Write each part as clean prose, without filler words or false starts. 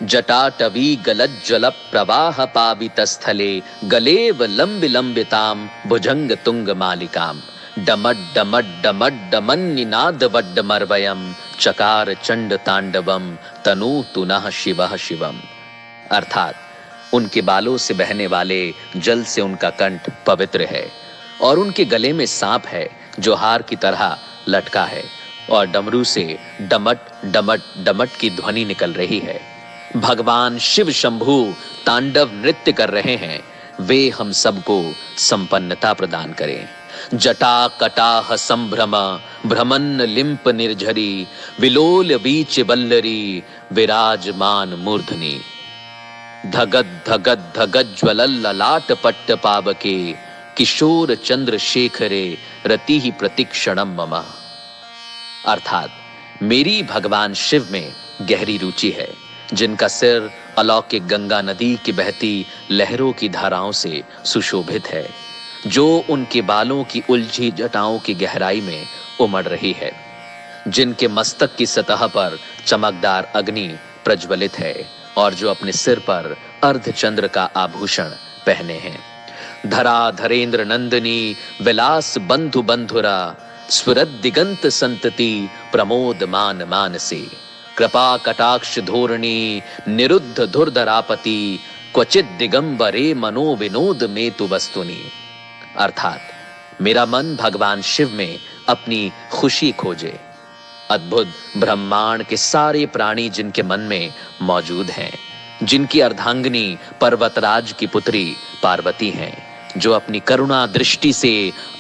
जटाटवी गलज्ज्वल प्रवाह पावित स्थले गलेव लंबिताम भुजंग तुंग मालिकाम डमड डमड डमड डमन्निनाद वड्डमर्वयम चकार चंड तांडवम तनु तुनः शिवः शिवम। अर्थात उनके बालों से बहने वाले जल से उनका कंठ पवित्र है और उनके गले में सांप है जो हार की तरह लटका है और डमरू से डमट डमट डमट की ध्वनि निकल रही है। भगवान शिव शंभु तांडव नृत्य कर रहे हैं, वे हम सबको संपन्नता प्रदान करें। जटा कटाह संभ्रम भ्रमन्न लिंप निर्झरी विलोल बीच बल्लरी विराजमान मूर्धनि धगद धगद धगज्ज्वल ललाट पट्ट पावके किशोर चंद्रशेखरे रति ही प्रतिक्षणम मम। अर्थात मेरी भगवान शिव में गहरी रुचि है, जिनका सिर अलौकिक गंगा नदी की बहती लहरों की धाराओं से सुशोभित है, जो उनके बालों की उलझी जटाओं की गहराई में उमड़ रही है, जिनके मस्तक की सतह पर चमकदार अग्नि प्रज्वलित है और जो अपने सिर पर अर्धचंद्र का आभूषण पहने हैं। धरा धरेंद्र नंदिनी विलास बंधु बंधुरा स्फुरत दिगंत संतति प्रमोद मान मानसी कृपा कटाक्ष धोरणी निरुद्ध धुरधरापति क्वचित दिगंबरे मनो विनोद में तु वस्तुनि। अर्थात मेरा मन भगवान शिव में अपनी खुशी खोजे। अद्भुत ब्रह्मांड के सारे प्राणी जिनके मन में मौजूद हैं, जिनकी अर्धांगिनी पर्वतराज की पुत्री पार्वती हैं, जो अपनी करुणा दृष्टि से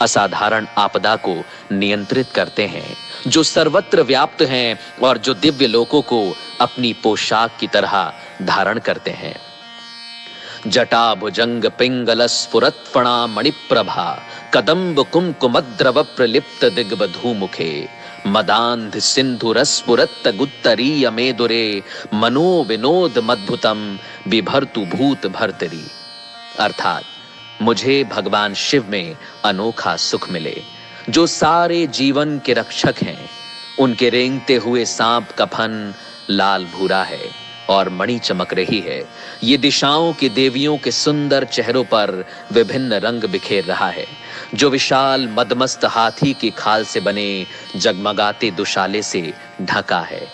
असाधारण आपदा को नियंत्रित करते हैं, जो सर्वत्र व्याप्त हैं और जो दिव्य लोकों को अपनी पोशाक की तरह धारण करते हैं। जटा भुजंग पिंगल स्फुरत फणा मणिप्रभा कदम्ब कुमकुमद्रव प्रलिप्त दिग्बधू मुखे मदांध सिंधु रसपुरत गुत्तरीय मेदुरे मनो विनोद मद्भुतम बिभर्तु भूत भर्तरी। अर्थात मुझे भगवान शिव में अनोखा सुख मिले, जो सारे जीवन के रक्षक हैं। उनके रेंगते हुए सांप का फन लाल भूरा है और मणि चमक रही है। ये दिशाओं की देवियों के सुंदर चेहरों पर विभिन्न रंग बिखेर रहा है, जो विशाल मदमस्त हाथी की खाल से बने जगमगाते दुशाले से ढका है।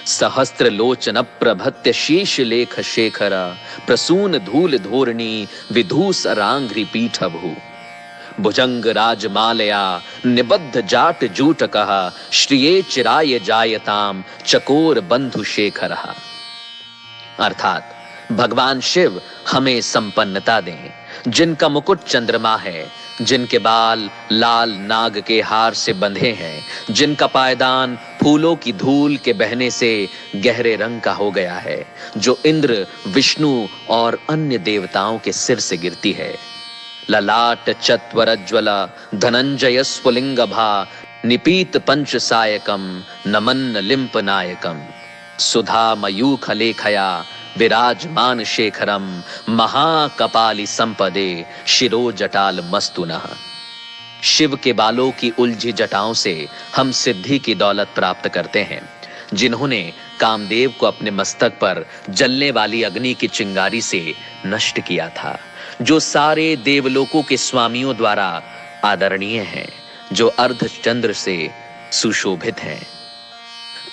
सहस्त्र लोचन प्रभत्य शीश लेख शेखर प्रसून धूल धोरणी विधूस रांघ्रि पीठ भू भुजंग राजमालया निबद्ध जाट जूट कहा श्रिये चिराय जायताम चकोर बंधु शेखर। अर्थात भगवान शिव हमें संपन्नता दें, जिनका मुकुट चंद्रमा है, जिनके बाल लाल नाग के हार से बंधे हैं, जिनका पायदान फूलों की धूल के बहने से गहरे रंग का हो गया है, जो इंद्र विष्णु और अन्य देवताओं के सिर से गिरती है। ललाट चत्वरज्वला धनंजय स्फुलिंगभा निपीत पंच सायकम नमन्न लिंप नायकम सुधा मयूख लेखया विराजमान शेखरम महाकपाली संपदे शिरो जटाल मस्तुनः। शिव के बालों की उलझी जटाओं से हम सिद्धि की दौलत प्राप्त करते हैं, जिन्होंने कामदेव को अपने मस्तक पर जलने वाली अग्नि की चिंगारी से नष्ट किया था, जो सारे देवलोकों के स्वामियों द्वारा आदरणीय हैं, जो अर्धचंद्र से सुशोभित हैं।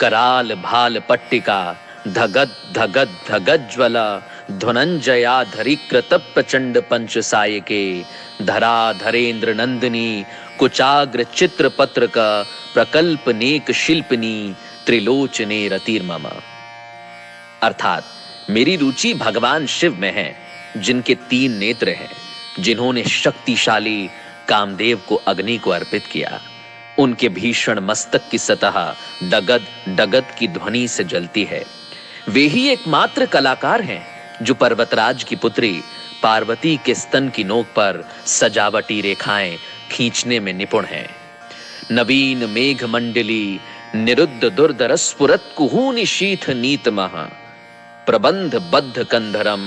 कराल भाल पट्टिका धगद धगद धगज्ज्वला ध्वनंजया धरिकृत प्रचंड पंच सायके धरा धरेंद्र नंदिनी कुचाग्र चित्र पत्र का प्रकल्प नेक शिल्पनी त्रिलोचने रतिर्मम। अर्थात मेरी रुचि भगवान शिव में है, जिनके 3 नेत्र हैं, जिन्होंने शक्तिशाली कामदेव को अग्नि को अर्पित किया। उनके भीषण मस्तक की सतह डगद डगद की ध्वनि से जलती है। वे ही एकमात्र कलाकार हैं जो पर्वतराज की पुत्री पार्वती के स्तन की नोक पर सजावटी रेखाएं खींचने में निपुण हैं। नवीन मेघ मंडली निरुद्ध दुर्धर स्फुरत कुहूनि शीथ नीतमः प्रबंध बद्ध कंधरम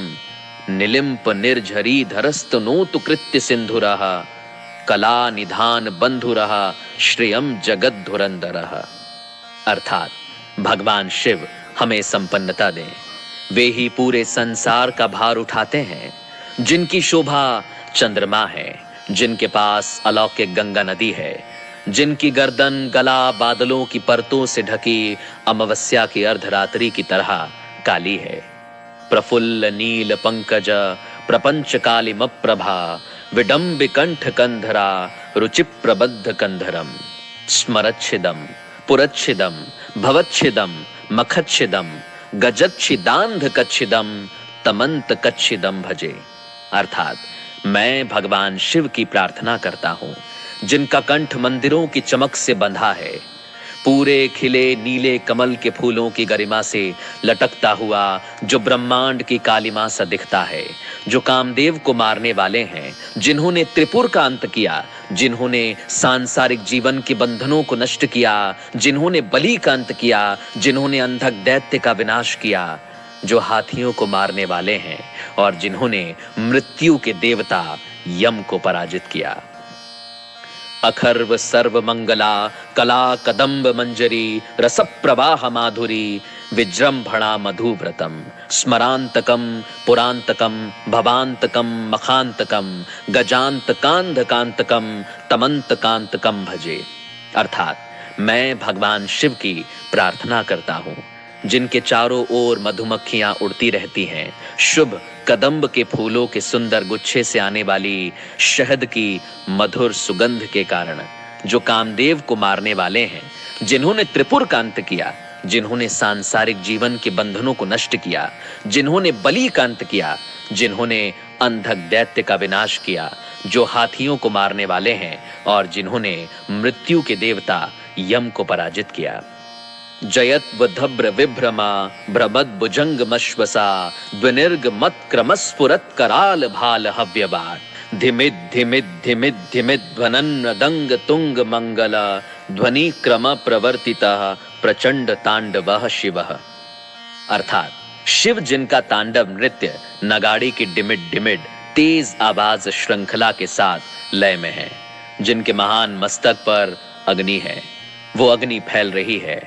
निलिंप निर्झरी धरस्तनोतु कृत्य सिंधुरः कला निधान बंधुरः श्रियम जगत धुरंधरः। अर्थात भगवान शिव हमें संपन्नता दें, वे ही पूरे संसार का भार उठाते हैं, जिनकी शोभा चंद्रमा है, जिनके पास अलौकिक गंगा नदी है, जिनकी गर्दन गला बादलों की परतों से ढकी अमावस्या की अर्धरात्रि की तरह काली है। प्रफुल्ल नील पंकज प्रपंच कालिम प्रभा विडम्बि कंठ कंधरा रुचि प्रबद्ध कंधरम स्मरच्छिदम पुरच्छिदम भवच्छिदम मखच्छिदम गजच्छिदांध कच्छिदम तमंत कच्छिदम भजे। अर्थात मैं भगवान शिव की प्रार्थना करता हूं, जिनका कंठ मंदिरों की चमक से बंधा है, पूरे खिले नीले कमल के फूलों की गरिमा से लटकता हुआ, जो ब्रह्मांड की कालिमा सा दिखता है, जो कामदेव को मारने वाले हैं, जिन्होंने त्रिपुर का अंत किया, जिन्होंने सांसारिक जीवन के बंधनों को नष्ट किया, जिन्होंने बलि का अंत किया, जिन्होंने अंधक दैत्य का विनाश किया, जो हाथियों को मारने वाले हैं और जिन्होंने मृत्यु के देवता यम को पराजित किया। अखर्व सर्व मंगला कला कदम्ब मंजरी रस प्रवाह माधुरी विजृंभणा मधुव्रतम स्मरांतकम पुरांतकम भवांतकम मखांतकम गजांतकांधकांतकम तमंतकांतकम भजे। अर्थात मैं भगवान शिव की प्रार्थना करता हूँ, जिनके चारों ओर मधुमक्खियां उड़ती रहती हैं, शुभ कदम्ब के फूलों के सुंदर गुच्छे से आने वाली शहद की मधुर सुगंध के कारण, जो कामदेव को मारने वाले हैं, जिन्होंने त्रिपुर का अंत किया, जिन्होंने सांसारिक जीवन के बंधनों को नष्ट किया, जिन्होंने बलि का अंत किया, जिन्होंने अंधक दैत्य का विनाश किया, जो हाथियों को मारने वाले हैं और जिन्होंने मृत्यु के देवता यम को पराजित किया। जयत्वधभ्र विभ्रमा भ्रमद भुजंग मश्वसा द्विनिर्ग मत क्रमस्फुरत कराल भाल हव्यवाट धिमिद धिमिद धिमिद धिमिद ध्वनन दंग तुंग मंगल ध्वनि क्रम प्रवर्तितः प्रचंड तांडवः शिवः। अर्थात शिव जिनका तांडव नृत्य नगाड़ी की डिमिड डिमिड तेज आवाज श्रृंखला के साथ लय में है, जिनके महान मस्तक पर अग्नि है, वो अग्नि फैल रही है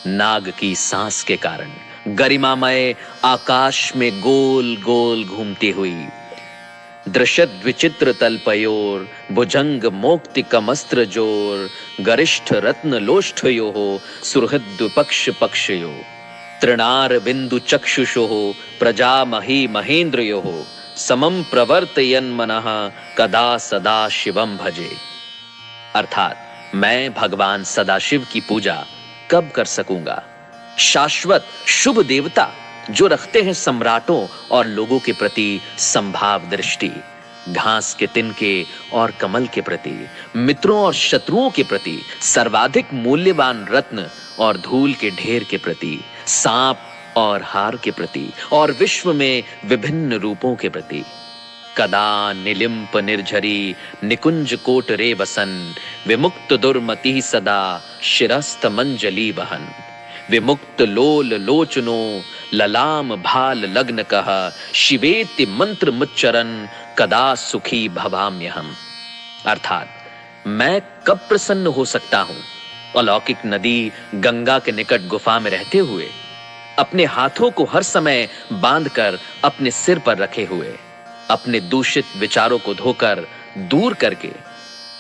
नाग की सांस के कारण, गरिमामय आकाश में गोल गोल घूमती हुई। दृश्यत विचित्र तलपयोर भुजंग मोक्तिकमस्त्र जोर गरिष्ठ रत्न लोष्ठयो सुहृद पक्ष पक्षयो तृणार बिंदु चक्षुषो प्रजा मही महेंद्रयो समम प्रवर्तयन मनः कदा सदा शिवम भजे। अर्थात मैं भगवान सदाशिव की पूजा कब कर सकूंगा? शाश्वत शुभ देवता जो रखते हैं सम्राटों और लोगों के प्रति संभाव दृष्टि, घास के तिनके और कमल के प्रति, मित्रों और शत्रुओं के प्रति, सर्वाधिक मूल्यवान रत्न और धूल के ढेर के प्रति, सांप और हार के प्रति और विश्व में विभिन्न रूपों के प्रति। कदा निलिम्प निर्झरी निकुंज कोट रे बसन विमुक्त दुर्मति सदा शिरस्त मंजली बहन विमुक्त लोल लोचनो ललाम भाल लग्न कह शिवेति मंत्र मुच्चरन कदा सुखी भवाम्यहम। अर्थात मैं कब प्रसन्न हो सकता हूं, अलौकिक नदी गंगा के निकट गुफा में रहते हुए, अपने हाथों को हर समय बांधकर अपने सिर पर रखे हुए, अपने दूषित विचारों को धोकर दूर करके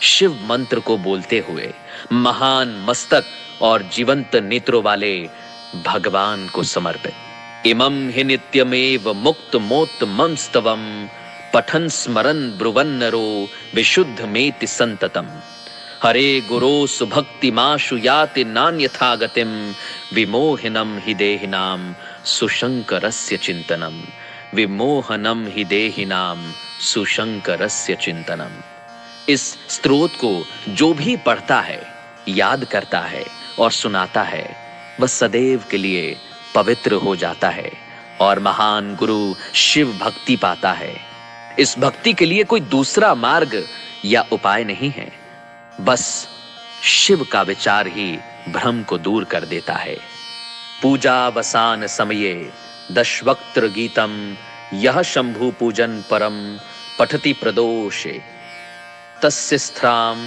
शिव मंत्र को बोलते हुए, महान मस्तक और जीवंत नेत्रों वाले भगवान को समर्पित। इमं हि नित्यमेव मुक्त मोत मंस्तवम पठन स्मरन ब्रुवन नरो विशुद्ध मेति संततम हरे गुरो सुभक्ति माशु याति नान्यथा गतिम विमोहिनम हि देहिनाम सुशंकरस्य चिंतनम विमोहनम हि देहिनाम सुशंकरस्य चिंतनम। इस स्तोत्र को जो भी पढ़ता है, याद करता है और सुनाता है, वह सदैव के लिए पवित्र हो जाता है और महान गुरु शिव भक्ति पाता है। इस भक्ति के लिए कोई दूसरा मार्ग या उपाय नहीं है, बस शिव का विचार ही भ्रम को दूर कर देता है। पूजावसान समये दशवक्त्र गीतम यह शंभु पूजन परम पठति प्रदोषे तस्य स्त्राम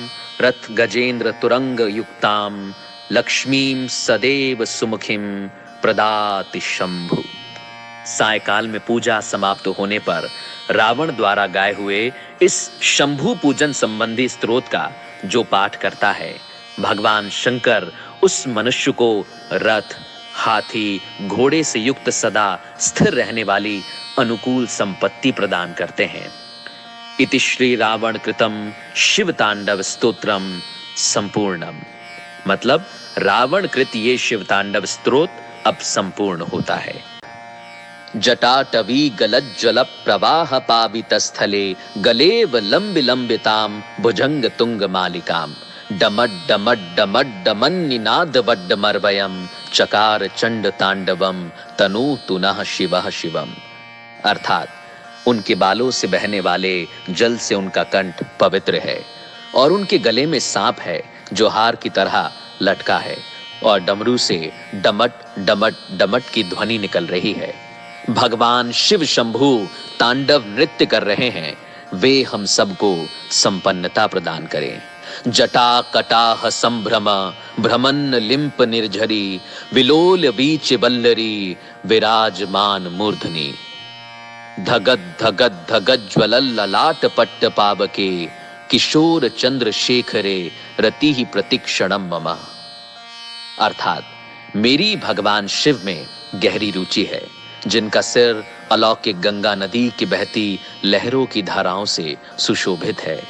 रथ गजेंद्र तुरंग युक्ताम लक्ष्मीम सदैव सुमुखिम प्रदाति शंभु। सायकाल में पूजा समाप्त होने पर रावण द्वारा गाए हुए इस शंभु पूजन संबंधी स्तोत्र का जो पाठ करता है, भगवान शंकर उस मनुष्य को रथ, हाथी, घोड़े से युक्त सदा स्थिर रहने वाली अनुकूल संपत्ति प्रदान करते हैं। इति श्री रावण कृतम शिव तांडव स्तोत्रम संपूर्णम। मतलब रावण कृत ये शिव तांडव स्तोत्र अब संपूर्ण होता है। जटाटवी गलज्जल प्रवाह पावित स्थले गलेव लंबि लंबिताम भुजंग तुंग मालिकाम डमड डमड डमड डमन निनाद वड्ड मर्वयम चकार चंड तांडवम तनु तुनः शिवः शिवम। अर्थात उनके बालों से बहने वाले जल से उनका कंठ पवित्र है और उनके गले में सांप है जो हार की तरह लटका है और डमरू से डमट डमट डमट की ध्वनि निकल रही है। भगवान शिव शंभु तांडव नृत्य कर रहे हैं, वे हम सबको संपन्नता प्रदान करें। जटा कटाह संभ्रम भ्रमन्न लिंप निर्झरी विलोल बीच बल्लरी विराजमान मूर्धनि धगद धगद धगद ज्वल ललाट पट्ट पावके किशोर चंद्र शेखरे रति ही प्रतिक्षणम मम। अर्थात मेरी भगवान शिव में गहरी रुचि है, जिनका सिर अलौकिक गंगा नदी की बहती लहरों की धाराओं से सुशोभित है,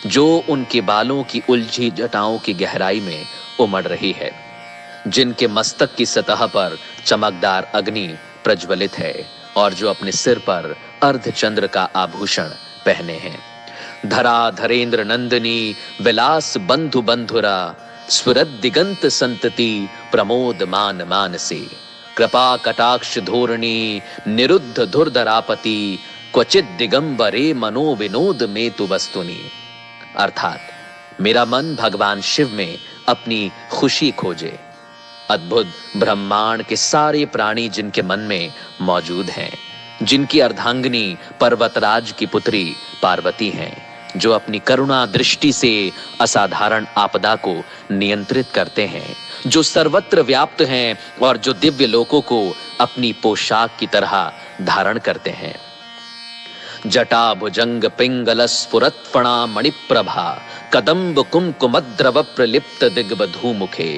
जो उनके बालों की उलझी जटाओं की गहराई में उमड़ रही है, जिनके मस्तक की सतह पर चमकदार अग्नि प्रज्वलित है और जो अपने सिर पर अर्धचंद्र का आभूषण पहने हैं। धरा धरेंद्र नंदिनी विलास बंधु बंधुरा स्फुरद दिगंत संतति प्रमोद मान मानसी कृपा कटाक्ष धोरणी निरुद्ध धुरधरापति क्वचित दिगंबरे मनो विनोद में तु वस्तुनि। अर्थात मेरा मन भगवान शिव में अपनी खुशी खोजे। अद्भुत ब्रह्मांड के सारे प्राणी जिनके मन में मौजूद हैं, जिनकी अर्धांगिनी पर्वतराज की पुत्री पार्वती हैं, जो अपनी करुणा दृष्टि से असाधारण आपदा को नियंत्रित करते हैं, जो सर्वत्र व्याप्त हैं और जो दिव्य लोकों को अपनी पोशाक की तरह धारण करते हैं। जटा भुजंग पिंगल स्फुरत फणा मणिप्रभा कदम्ब कुमकुमद्रव प्रलिप्त दिग्बधू मुखे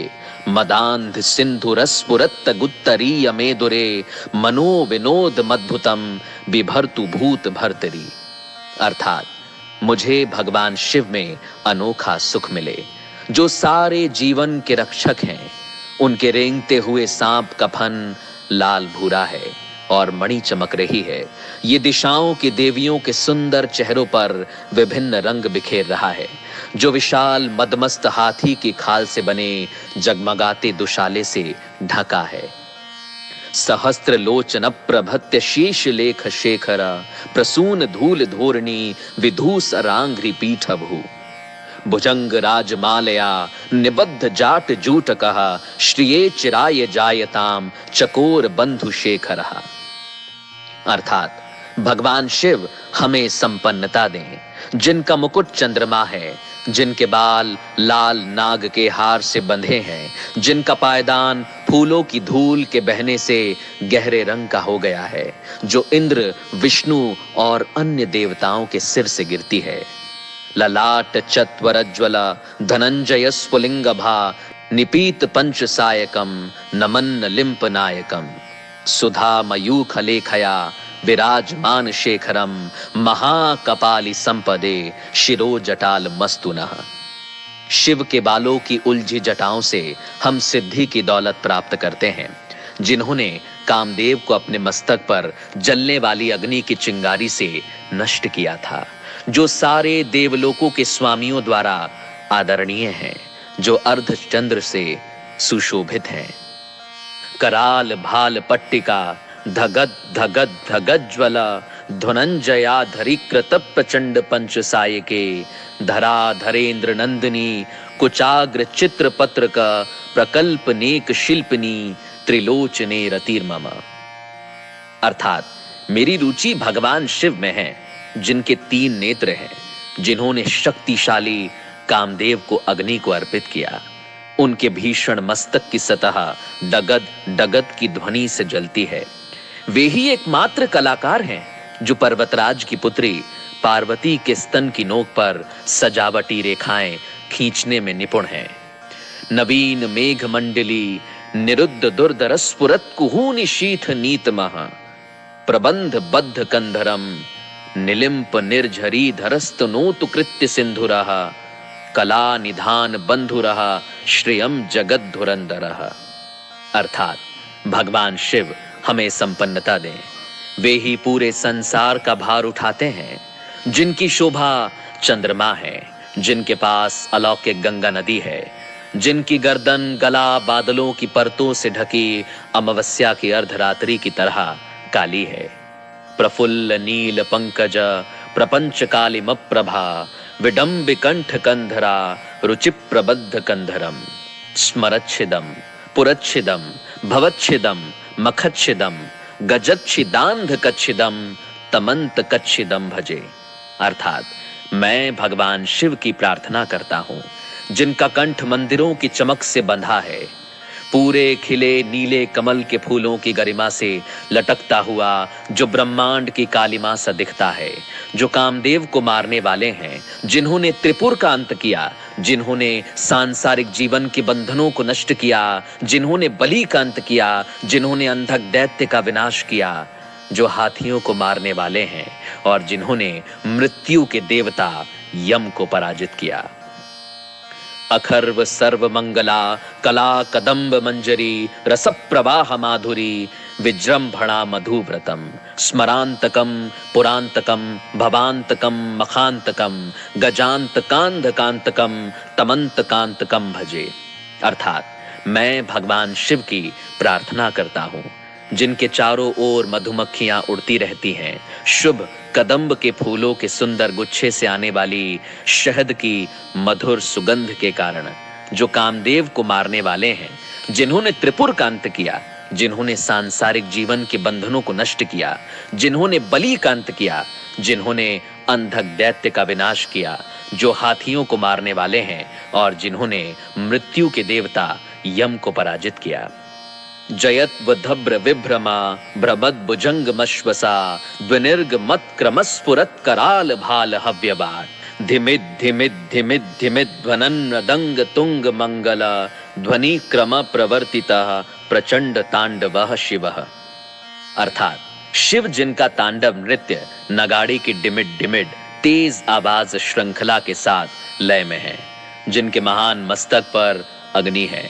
मदांध सिंधु रसपुरत गुत्तरीय मेदुरे मनो विनोद मद्भुतम बिभर्तु भूत भर्तरी। अर्थात मुझे भगवान शिव में अनोखा सुख मिले, जो सारे जीवन के रक्षक हैं। उनके रेंगते हुए सांप का फन लाल भूरा है और मणि चमक रही है। ये दिशाओं की देवियों के सुंदर चेहरों पर विभिन्न रंग बिखेर रहा है, जो विशाल मदमस्त हाथी की खाल से बने जगमगाते दुशाले से ढका है। सहस्त्र लोचन प्रभत्य शीश लेख शेखर प्रसून धूल धोरणी विधूस रांघ्रि पीठ भू भुजंग राजमालया निबद्ध जाट जूट कहा श्रिये चिराय जायताम चकोर बंधु शेखर। अर्थात भगवान शिव हमें संपन्नता दें, जिनका मुकुट चंद्रमा है, जिनके बाल लाल नाग के हार से बंधे हैं, जिनका पायदान फूलों की धूल के बहने से गहरे रंग का हो गया है, जो इंद्र, विष्णु और अन्य देवताओं के सिर से गिरती है। ललाट चत्वरज्वल धनंजय स्फुलिंग भा निपीत पंच सायकम नमन लिंप नायकम सुधा मयूख लेखया विराजमान शेखरम महाकपाली संपदे शिरो जटाल मस्तुनः। शिव के बालों की उलझी जटाओं से हम सिद्धि की दौलत प्राप्त करते हैं, जिन्होंने कामदेव को अपने मस्तक पर जलने वाली अग्नि की चिंगारी से नष्ट किया था, जो सारे देवलोकों के स्वामियों द्वारा आदरणीय हैं, जो अर्धचंद्र से सुशोभित हैं। कराल भाल पट्टिका धगद धगद धगद ज्वला धनंजया धरिकृत प्रचंड पंच सायके धरा धरेंद्र नंदिनी कुचाग्र चित्र पत्र का प्रकल्प नेक शिल्पनी त्रिलोचने रतिर्मम। अर्थात मेरी रुचि भगवान शिव में है, जिनके 3 नेत्र हैं, जिन्होंने शक्तिशाली कामदेव को अग्नि को अर्पित किया। उनके भीषण मस्तक की सतह डगद डगद की ध्वनि से जलती है। वे ही एकमात्र कलाकार हैं जो पर्वतराज की पुत्री पार्वती के स्तन की नोक पर सजावटी रेखाएं खींचने में निपुण हैं। नवीन मेघ मंडली निरुद्ध दुर्धर स्फुरत कुहूनि शीथ नीतमः प्रबंध बद्ध कंधरम निलिम्प निर्झरी धरस्तनोतु कृत्य सिंधुरः कला निधान बंधुरः श्रियम जगत धुरंधरः। अर्थात भगवान शिव हमें संपन्नता दें। वे ही पूरे संसार का भार उठाते हैं, जिनकी शोभा चंद्रमा है, जिनके पास अलौकिक गंगा नदी है, जिनकी गर्दन गला बादलों की परतों से ढकी अमावस्या की अर्धरात्रि की तरह काली है। प्रफुल्ल नील पंकज प्रपंच कालिम प्रभा विडंबि कंठ कंधरा रुचि प्रबद्ध कंधरम स्मरच्छिदम पुरच्छिदम भवच्छिदम मखच्छिदम गजच्छिदांध कच्छिदम तमंत कच्छिदम भजे। अर्थात मैं भगवान शिव की प्रार्थना करता हूं, जिनका कंठ मंदिरों की चमक से बंधा है, पूरे खिले नीले कमल के फूलों की गरिमा से लटकता हुआ, जो ब्रह्मांड की कालिमा सा दिखता है, जो कामदेव को मारने वाले हैं, जिन्होंने त्रिपुर का अंत किया, जिन्होंने सांसारिक जीवन के बंधनों को नष्ट किया, जिन्होंने बलि का अंत किया, जिन्होंने अंधक दैत्य का विनाश किया, जो हाथियों को मारने वाले हैं और जिन्होंने मृत्यु के देवता यम को पराजित किया। अखर्व सर्व मंगला कला कदम्ब मंजरी रस प्रवाह माधुरी विजृंभणा मधुव्रतम स्मरांतकम पुरांतकम भवांतकम मखांतकम गजांतकांधकांतकम तमंतकांतकम भजे। अर्थात मैं भगवान शिव की प्रार्थना करता हूँ, जिनके चारों ओर मधुमक्खियां उड़ती रहती हैं, शुभ कदम्ब के फूलों के सुंदर गुच्छे से आने वाली शहद की मधुर सुगंध के कारण, जो कामदेव को मारने वाले हैं, जिन्होंने त्रिपुर का अंत किया, जिन्होंने सांसारिक जीवन के बंधनों को नष्ट किया, जिन्होंने बलि का अंत किया, जिन्होंने अंधक दैत्य का विनाश किया, जो हाथियों को मारने वाले हैं और जिन्होंने मृत्यु के देवता यम को पराजित किया। जयत्वधभ्र विभ्रमा भ्रमद भुजंग मश्वसा द्विनिर्ग मत क्रमस्फुरत कराल भाल हव्यवार धिमिद धिमिद धिमिद धिमिद ध्वनन दंग तुंग मंगल ध्वनि क्रम प्रवर्तितः प्रचंड तांडवः शिवः। अर्थात शिव जिनका तांडव नृत्य नगाड़ी की डिमिड डिमिड तेज आवाज श्रृंखला के साथ लय में है, जिनके महान मस्तक पर अग्नि है,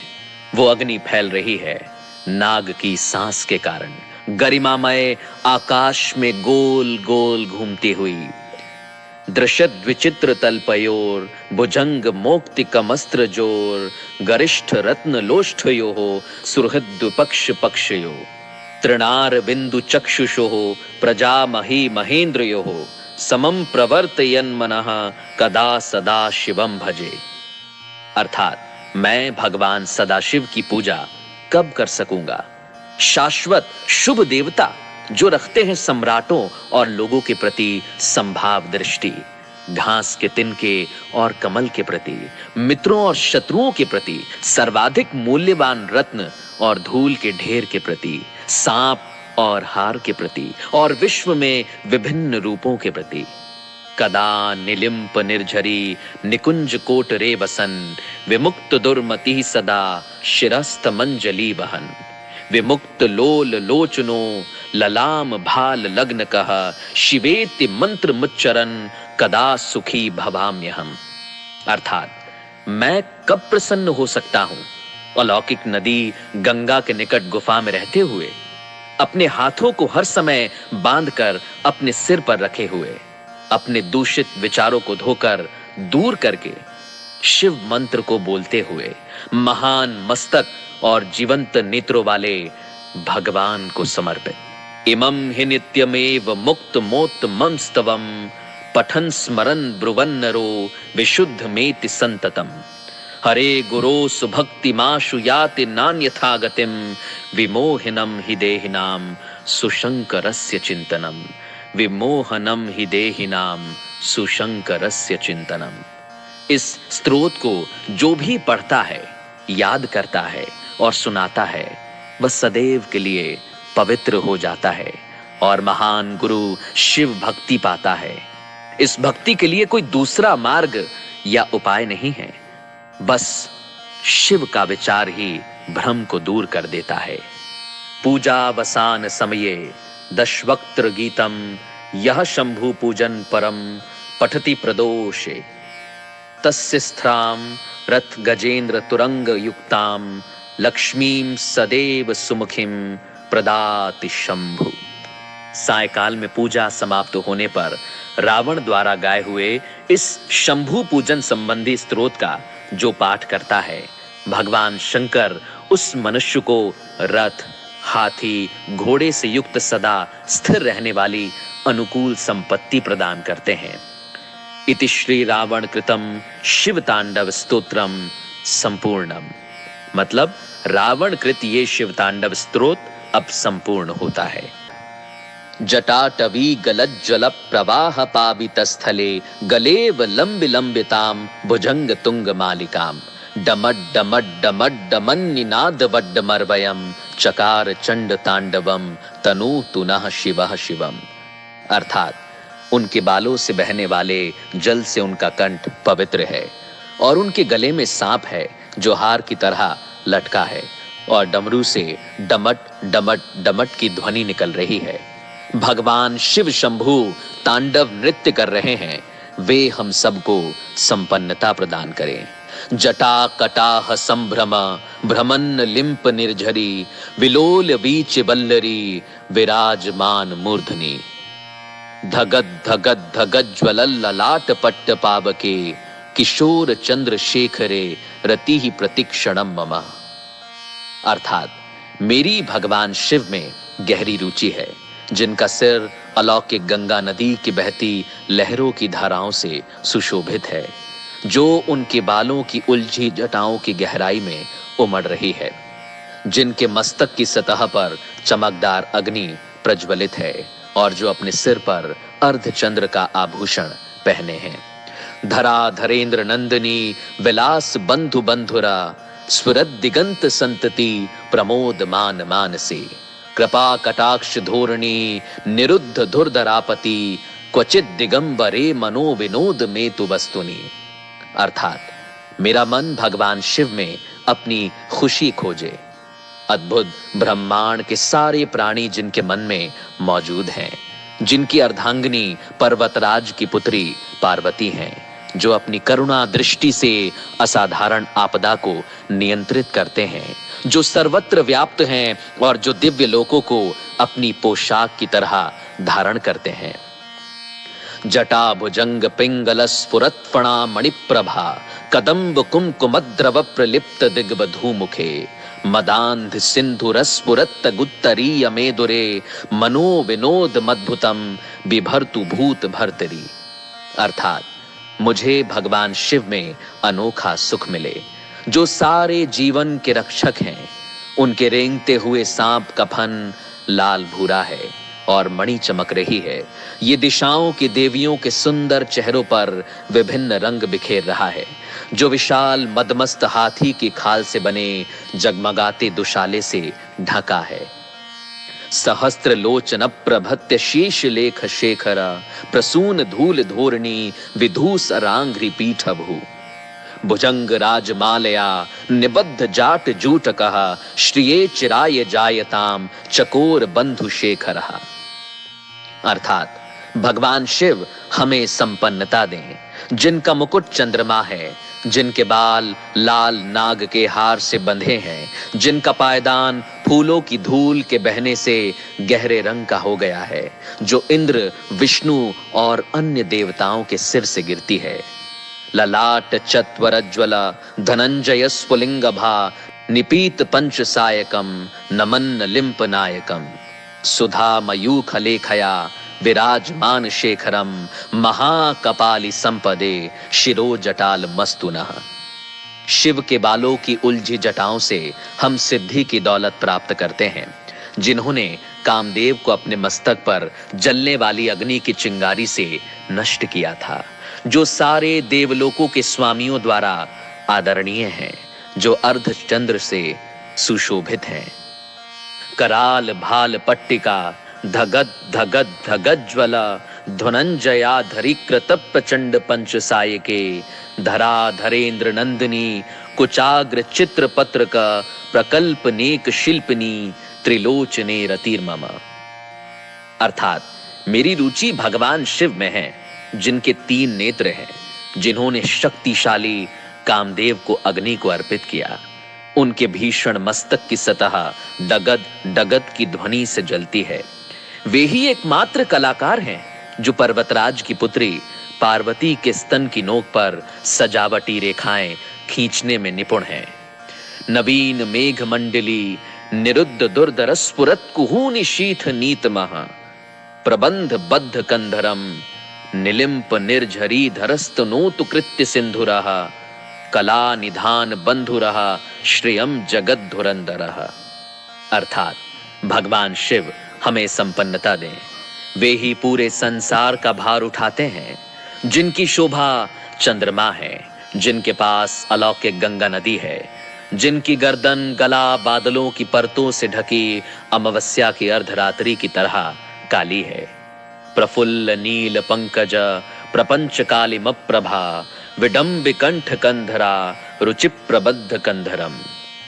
वो अग्नि फैल रही है नाग की सांस के कारण, गरिमामय आकाश में गोल गोल घूमती हुई। दृश्यत विचित्र तलपयोर भुजंग मोक्तिकमस्त्र जोर गरिष्ठ रत्न लोष्ठयो सुहृद पक्ष पक्षयो तृणार बिंदु चक्षुषो प्रजा मही महेंद्रयो समम प्रवर्तयन मनः कदा सदा शिवम भजे। अर्थात मैं भगवान सदाशिव की पूजा कब कर सकूंगा? शाश्वत शुभ देवता जो रखते हैं सम्राटों और लोगों के प्रति संभाव दृष्टि, घास के तिनके और कमल के प्रति, मित्रों और शत्रुओं के प्रति, सर्वाधिक मूल्यवान रत्न और धूल के ढेर के प्रति, सांप और हार के प्रति और विश्व में विभिन्न रूपों के प्रति। कदा निलिम्प निर्झरी निकुंज कोट रे वसन विमुक्त दुर्मति सदा शिरस्त मंजली वहन विमुक्त लोल लोचनो ललाम भाल लग्न कह शिवेति मंत्र मुच्चरन कदा सुखी भवाम्यहम। अर्थात मैं कब प्रसन्न हो सकता हूं अलौकिक नदी गंगा के निकट गुफा में रहते हुए, अपने हाथों को हर समय बांधकर अपने सिर पर रखे हुए, अपने दूषित विचारों को धोकर दूर करके शिव मंत्र को बोलते हुए, महान मस्तक और जीवंत नेत्रों वाले भगवान को समर्पित। इमं हि नित्यमेव मुक्त मोत मम स्तवम पठन स्मरन ब्रुवन नरो विशुद्ध मेति संततम हरे गुरो सुभक्ति माशु याति नान्यथा गतिम विमोहिनम हि देहिनाम सुशंकरस्य चिंतनम विमोहनम हि देहिनाम सुशंकरस्य चिंतनम। इस स्तोत्र को जो भी पढ़ता है, याद करता है और सुनाता है, वह सदैव के लिए पवित्र हो जाता है और महान गुरु शिव भक्ति पाता है। इस भक्ति के लिए कोई दूसरा मार्ग या उपाय नहीं है, बस शिव का विचार ही भ्रम को दूर कर देता है। पूजावसान समये दशवक्त्र गीतम यह शंभु पूजन परम पठति प्रदोषे तस्य स्त्राम रथ गजेंद्र तुरंग युक्ताम लक्ष्मीम सदैव सुमुखिम प्रदाति शंभु। सायकाल में पूजा समाप्त होने पर रावण द्वारा गाए हुए इस शंभु पूजन संबंधी स्तोत्र का जो पाठ करता है, भगवान शंकर उस मनुष्य को रथ, हाथी, घोड़े से युक्त सदा स्थिर रहने वाली अनुकूल संपत्ति प्रदान करते हैं। इति श्री रावण कृतम शिव तांडव स्तोत्रम संपूर्णम। मतलब रावण कृत ये शिव तांडव स्तोत्र अब संपूर्ण होता है। जटाटवी गलज्ज्वल प्रवाह पावित स्थले गलेव लंबि लंबिताम भुजंग तुंग मालिकाम डमड डमड डमड डमन्निनाद वड्डमर्वयम चकार चंड तांडवम तनु तुनः शिवः शिवम। अर्थात उनके बालों से बहने वाले जल से उनका कंठ पवित्र है और उनके गले में सांप है जो हार की तरह लटका है और डमरू से डमट डमट डमट की ध्वनि निकल रही है। भगवान शिव शंभु तांडव नृत्य कर रहे हैं, वे हम सबको संपन्नता प्रदान करें। जटा कटाह संभ्रम भ्रमन्न लिंप निर्झरी विलोल बीच बल्लरी विराजमान मूर्धनि धगद धगद धगद ज्वल ललाट पट्ट पावके किशोर चंद्र शेखरे रति ही प्रतिक्षणम मम। अर्थात मेरी भगवान शिव में गहरी रुचि है, जिनका सिर अलौकिक गंगा नदी की बहती लहरों की धाराओं से सुशोभित है, जो उनके बालों की उलझी जटाओं की गहराई में उमड़ रही है, जिनके मस्तक की सतह पर चमकदार अग्नि प्रज्वलित है और जो अपने सिर पर अर्धचंद्र का आभूषण पहने हैं। धरा धरेंद्र नंदिनी विलास बंधु बंधुरा स्फुरद दिगंत संतति प्रमोद मान मानसी कृपा कटाक्ष धोरणी निरुद्ध धुरधरापति क्वचित दिगंबरे मनो विनोद में तु वस्तुनि। अर्थात मेरा मन भगवान शिव में अपनी खुशी खोजे। अद्भुत ब्रह्मांड के सारे प्राणी जिनके मन में मौजूद हैं, जिनकी अर्धांगिनी पर्वतराज की पुत्री पार्वती हैं, जो अपनी करुणा दृष्टि से असाधारण आपदा को नियंत्रित करते हैं, जो सर्वत्र व्याप्त हैं और जो दिव्य लोकों को अपनी पोशाक की तरह धारण करते हैं। जटा भुजंग पिंगल स्फुरत फणा मणिप्रभा कदम्ब कुमकुमद्रव प्रलिप्त दिग्बधू मुखे मदांध सिंधु रसपुरत गुत्तरीय मेदुरे मनो विनोद मद्भुतम बिभर्तु भूत भर्तरी। अर्थात मुझे भगवान शिव में अनोखा सुख मिले, जो सारे जीवन के रक्षक हैं। उनके रेंगते हुए सांप का फन लाल भूरा है और मणि चमक रही है। ये दिशाओं की देवियों के सुंदर चेहरों पर विभिन्न रंग बिखेर रहा है, जो विशाल मदमस्त हाथी की खाल से बने जगमगाते दुशाले से ढका है। सहस्त्र लोचन प्रभत्य शीश लेख शेखर प्रसून धूल धोरणी विधूस रांघ्रि पीठ भू भुजंग राजमालया निबद्ध जाट जूटकः श्रिये चिराय जायताम चकोर बंधु शेखरः। अर्थात भगवान शिव हमें संपन्नता दें, जिनका मुकुट चंद्रमा है, जिनके बाल लाल नाग के हार से बंधे हैं, जिनका पायदान फूलों की धूल के बहने से गहरे रंग का हो गया है, जो इंद्र, विष्णु और अन्य देवताओं के सिर से गिरती है। ललाट चत्वरज्वल धनंजय स्फुलिंगभा निपीत पंच सायकम नमन्न लिंप नायकम सुधा मयूख लेखया विराजमान शेखरम महाकपाली संपदे शिरो जटाल मस्तुनः। शिव के बालों की उलझी जटाओं से हम सिद्धि की दौलत प्राप्त करते हैं, जिन्होंने कामदेव को अपने मस्तक पर जलने वाली अग्नि की चिंगारी से नष्ट किया था, जो सारे देवलोकों के स्वामियों द्वारा आदरणीय हैं, जो अर्धचंद्र से सुशोभित हैं। कराल भाल पट्टिका धगद धगद धगज्वल धनंजया धरी कृत प्रचंड पंच सायके धरा धरेन्द्र नंदिनी कुचाग्र चित्र पत्रक प्रकल्प नेक शिल्पनी त्रिलोचने रतिर्मम। अर्थात मेरी रुचि भगवान शिव में है, जिनके 3 नेत्र हैं, जिन्होंने शक्तिशाली कामदेव को अग्नि को अर्पित किया। उनके भीषण मस्तक की सतह डगद डगद की ध्वनि से जलती है। वे ही एकमात्र कलाकार हैं जो पर्वतराज की पुत्री पार्वती के स्तन की नोक पर सजावटी रेखाएं खींचने में निपुण हैं। नवीन मेघ मंडली निरुद्ध दुर्धर स्फुरत कुहूनि शीथ नीत महा प्रबंध बद्ध कंधरम निलिंप निर्झरी धरस्तनोतु कृत्य सिंधुरः कला निधान बंधुरः श्रियम जगत धुरंधरः। अर्थात भगवान शिव हमें संपन्नता दें। वे ही पूरे संसार का भार उठाते हैं, जिनकी शोभा चंद्रमा है, जिनके पास अलौकिक गंगा नदी है, जिनकी गर्दन गला बादलों की परतों से ढकी अमावस्या की अर्धरात्रि की तरह काली है। प्रफुल्ल नील पंकज प्रपंच कालिम प्रभा विडंब कंठ कंधरा रुचि प्रबद्ध कंधरम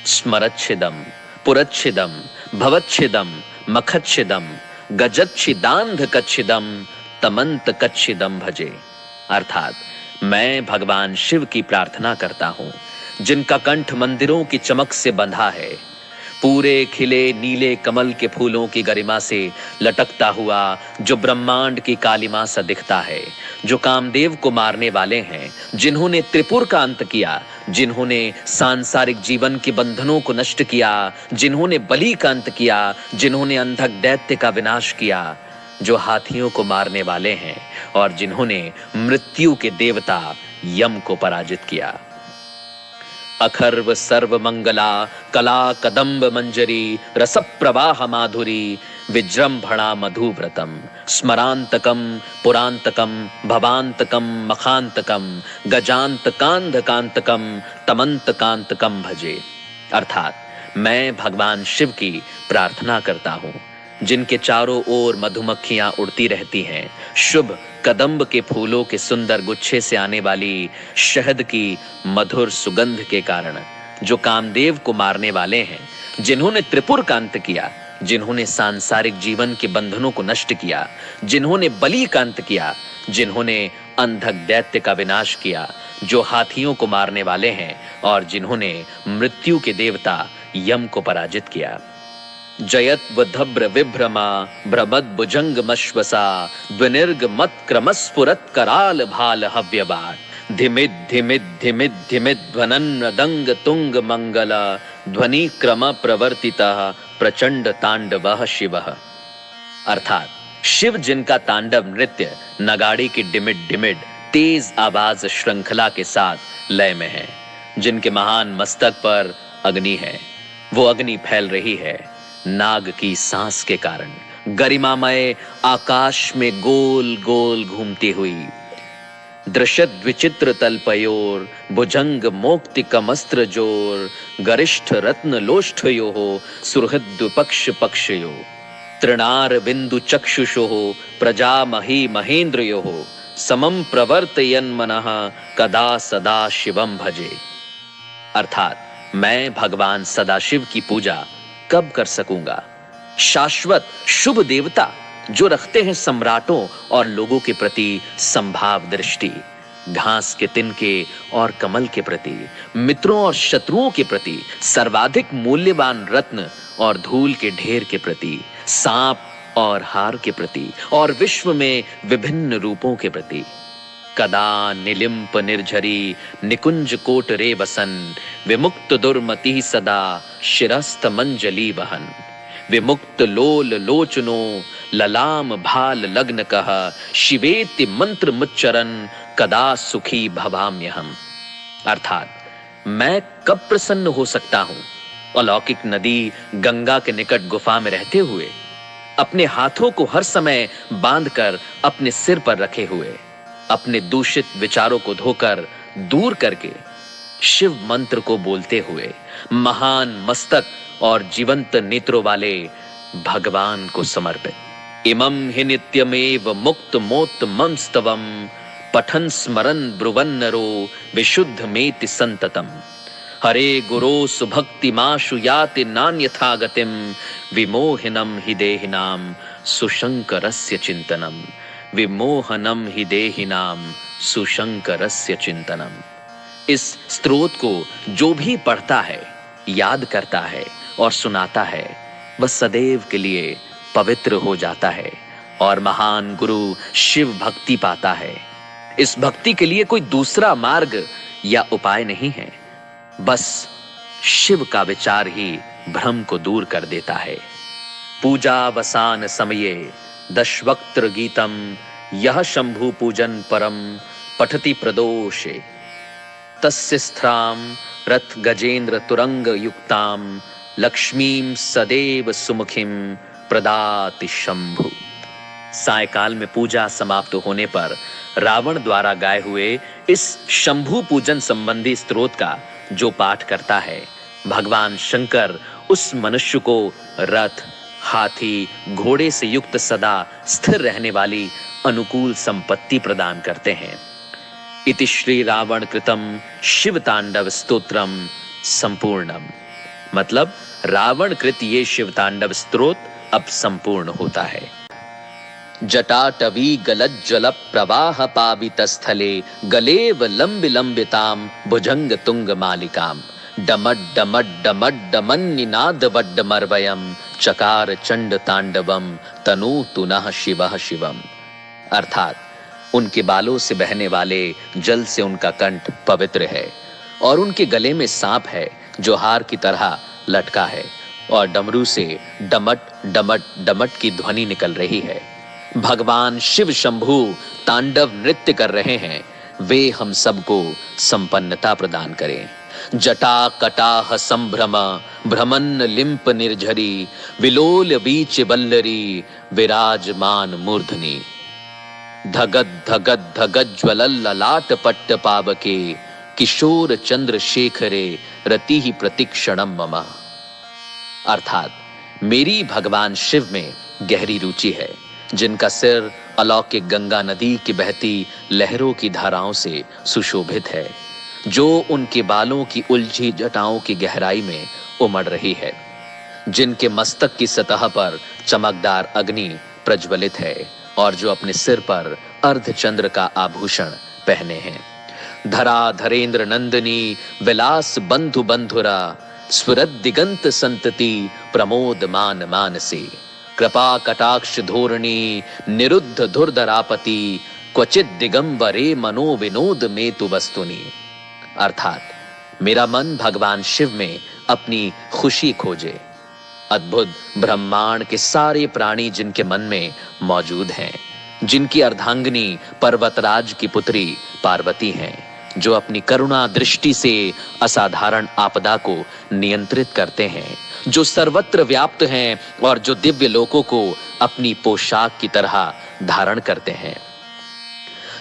स्मरच्छिदम पुरच्छिदम भवच्छिदम मखच्छिदम गजच्छिदांध कच्छिदम तमंत कच्छिदम भजे। अर्थात मैं भगवान शिव की प्रार्थना करता हूं, जिनका कंठ मंदिरों की चमक से बंधा है, पूरे खिले नीले कमल के फूलों की गरिमा से लटकता हुआ, जो ब्रह्मांड की कालिमा सा दिखता है, जो कामदेव को मारने वाले हैं, जिन्होंने त्रिपुर का अंत किया, जिन्होंने सांसारिक जीवन के बंधनों को नष्ट किया, जिन्होंने बलि का अंत किया, जिन्होंने अंधक दैत्य का विनाश किया, जो हाथियों को मारने वाले हैं और जिन्होंने मृत्यु के देवता यम को पराजित किया। अखर्व सर्व मंगला कला कदम्ब मंजरी रस प्रवाह माधुरी विजृंभणा मधुव्रतम स्मरांतकम पुरांतकम भवांतकम मखांतकम गजांतकांधकांतकम तमंतकांतकम भजे। अर्थात मैं भगवान शिव की प्रार्थना करता हूँ, जिनके चारों ओर मधुमक्खियां उड़ती रहती हैं, शुभ कदम्ब के फूलों के सुंदर गुच्छे से आने वाली शहद की मधुर सुगंध के कारण, जो कामदेव को मारने वाले हैं, जिन्होंने त्रिपुर का अंत किया, जिन्होंने सांसारिक जीवन के बंधनों को नष्ट किया, जिन्होंने बलि का अंत किया, जिन्होंने अंधक दैत्य का विनाश किया, जो हाथियों को मारने वाले हैं और जिन्होंने मृत्यु के देवता यम को पराजित किया। जयत वधब्र विभ्रमा भ्रमद भुजंग मश्वसा द्विनिर्ग मत क्रमस्फुरत कराल भाल हव्यबाट धिमिद धिमिद धिमिद धिमिद ध्वनन दंग तुंग मंगल ध्वनि क्रम प्रवर्तितः प्रचंड तांडवः शिवः। अर्थात शिव जिनका तांडव नृत्य नगाड़ी की डिमिड डिमिड तेज आवाज श्रृंखला के साथ लय में है, जिनके महान मस्तक पर अग्नि है, वो अग्नि फैल रही है नाग की सांस के कारण, गरिमामय आकाश में गोल गोल घूमती हुई। दृश्यत विचित्र तल्पयोर भुजंग मोक्तिकमस्त्र जोर गरिष्ठ रत्न लोष्ठयोः सुहृद पक्ष पक्षयो तृणार बिंदु चक्षुषोः प्रजामही महेन्द्रयोः समम प्रवर्तयन् मनः कदा सदा शिवम भजे। अर्थात मैं भगवान सदाशिव की पूजा कब कर सकूंगा? शाश्वत शुभ देवता जो रखते हैं सम्राटों और लोगों के प्रति संभाव दृष्टि, घास के तिनके और कमल के प्रति, मित्रों और शत्रुओं के प्रति, सर्वाधिक मूल्यवान रत्न और धूल के ढेर के प्रति, सांप और हार के प्रति और विश्व में विभिन्न रूपों के प्रति। कदा निलिंप निर्झरी निकुंज कोट रे वसन विमुक्त दुर्मति सदा शिरस्त मंजली बहन विमुक्त लोल लोचनो ललाम भाल लग्न कह शिवेति मंत्र मुच्चरन कदा सुखी भवाम्यहम। अर्थात मैं कब प्रसन्न हो सकता हूं अलौकिक नदी गंगा के निकट गुफा में रहते हुए, अपने हाथों को हर समय बांधकर अपने सिर पर रखे हुए, अपने दूषित विचारों को धोकर दूर करके शिव मंत्र को बोलते हुए, महान मस्तक और जीवंत नेत्रों वाले भगवान को समर्पित। इमं हि नित्यमेव मुक्त मोत मम स्तवम पठन स्मरन ब्रुवन नरो विशुद्ध मेति संततम। हरे गुरो सुभक्तिमाशु याति नान्यथा गतिम विमोहनम हि देहिनाम सुशंकरस्य चिंतनम। विमोहनम हि देहिनाम सुशंकरस्य चिंतनम। इस स्तोत्र को जो भी पढ़ता है, याद करता है और सुनाता है, वह सदैव के लिए पवित्र हो जाता है और महान गुरु शिव भक्ति पाता है। इस भक्ति के लिए कोई दूसरा मार्ग या उपाय नहीं है, बस शिव का विचार ही भ्रम को दूर कर देता है। पूजा वसान समये दशवक्त्र गीतम यह शंभु पूजन परम पठति प्रदोषे। तस्य स्त्राम रथ गजेंद्र तुरंग युक्ताम लक्ष्मीम सदैव सुमुखिम प्रदाति शंभु। सायकाल में पूजा समाप्त होने पर रावण द्वारा गाए हुए इस शंभु पूजन संबंधी स्तोत्र का जो पाठ करता है, भगवान शंकर उस मनुष्य को रथ, हाथी, घोड़े से युक्त सदा स्थिर रहने वाली अनुकूल संपत्ति प्रदान करते हैं। इति श्री रावण कृतम शिव तांडव स्तोत्रम संपूर्णम। मतलब रावण कृत ये शिव तांडव स्तोत्र अब संपूर्ण होता है। जटाटवी गलज्ज्वल प्रवाह पावित स्थले गलेव लंबि लंबिताम भुजंग तुंग मालिकाम डमड डमड डमड डमन्निनाद वड्ड मर्वयम चकार चंड तांडवम तनु तुनः शिवः शिवम। अर्थात उनके बालों से बहने वाले जल से उनका कंठ पवित्र है और उनके गले में सांप है जो हार की तरह लटका है और डमरू से डमट डमट डमट की ध्वनि निकल रही है। भगवान शिव शंभु तांडव नृत्य कर रहे हैं, वे हम सबको संपन्नता प्रदान करें। जटा कटाह संभ्रम भ्रमन्न लिंप निर्झरी विलोल बीच बल्लरी विराजमान मूर्धनि। धगद धगद धगद ज्वल ललाट पट्ट पावके किशोर चंद्र शेखरे रति ही प्रतिक्षणम मम। अर्थात मेरी भगवान शिव में गहरी रुचि है, जिनका सिर अलौकिक गंगा नदी की बहती लहरों की धाराओं से सुशोभित है, जो उनके बालों की उलझी जटाओं की गहराई में उमड़ रही है, जिनके मस्तक की सतह पर चमकदार अग्नि प्रज्वलित है और जो अपने सिर पर अर्धचंद्र का आभूषण पहने हैं। धरा धरेंद्र नंदिनी विलास बंधु बंधुरा स्फुरद दिगंत संतति प्रमोद मान मानसी कृपा कटाक्ष धोरणी निरुद्ध धुरधरापति क्वचित दिगंबरे मनो विनोद में तु वस्तुनि। अर्थात मेरा मन भगवान शिव में अपनी खुशी खोजे। अद्भुत ब्रह्मांड के सारे प्राणी जिनके मन में मौजूद हैं, जिनकी अर्धांगिनी पर्वतराज की पुत्री पार्वती हैं, जो अपनी करुणा दृष्टि से असाधारण आपदा को नियंत्रित करते हैं, जो सर्वत्र व्याप्त हैं और जो दिव्य लोकों को अपनी पोशाक की तरह धारण करते हैं।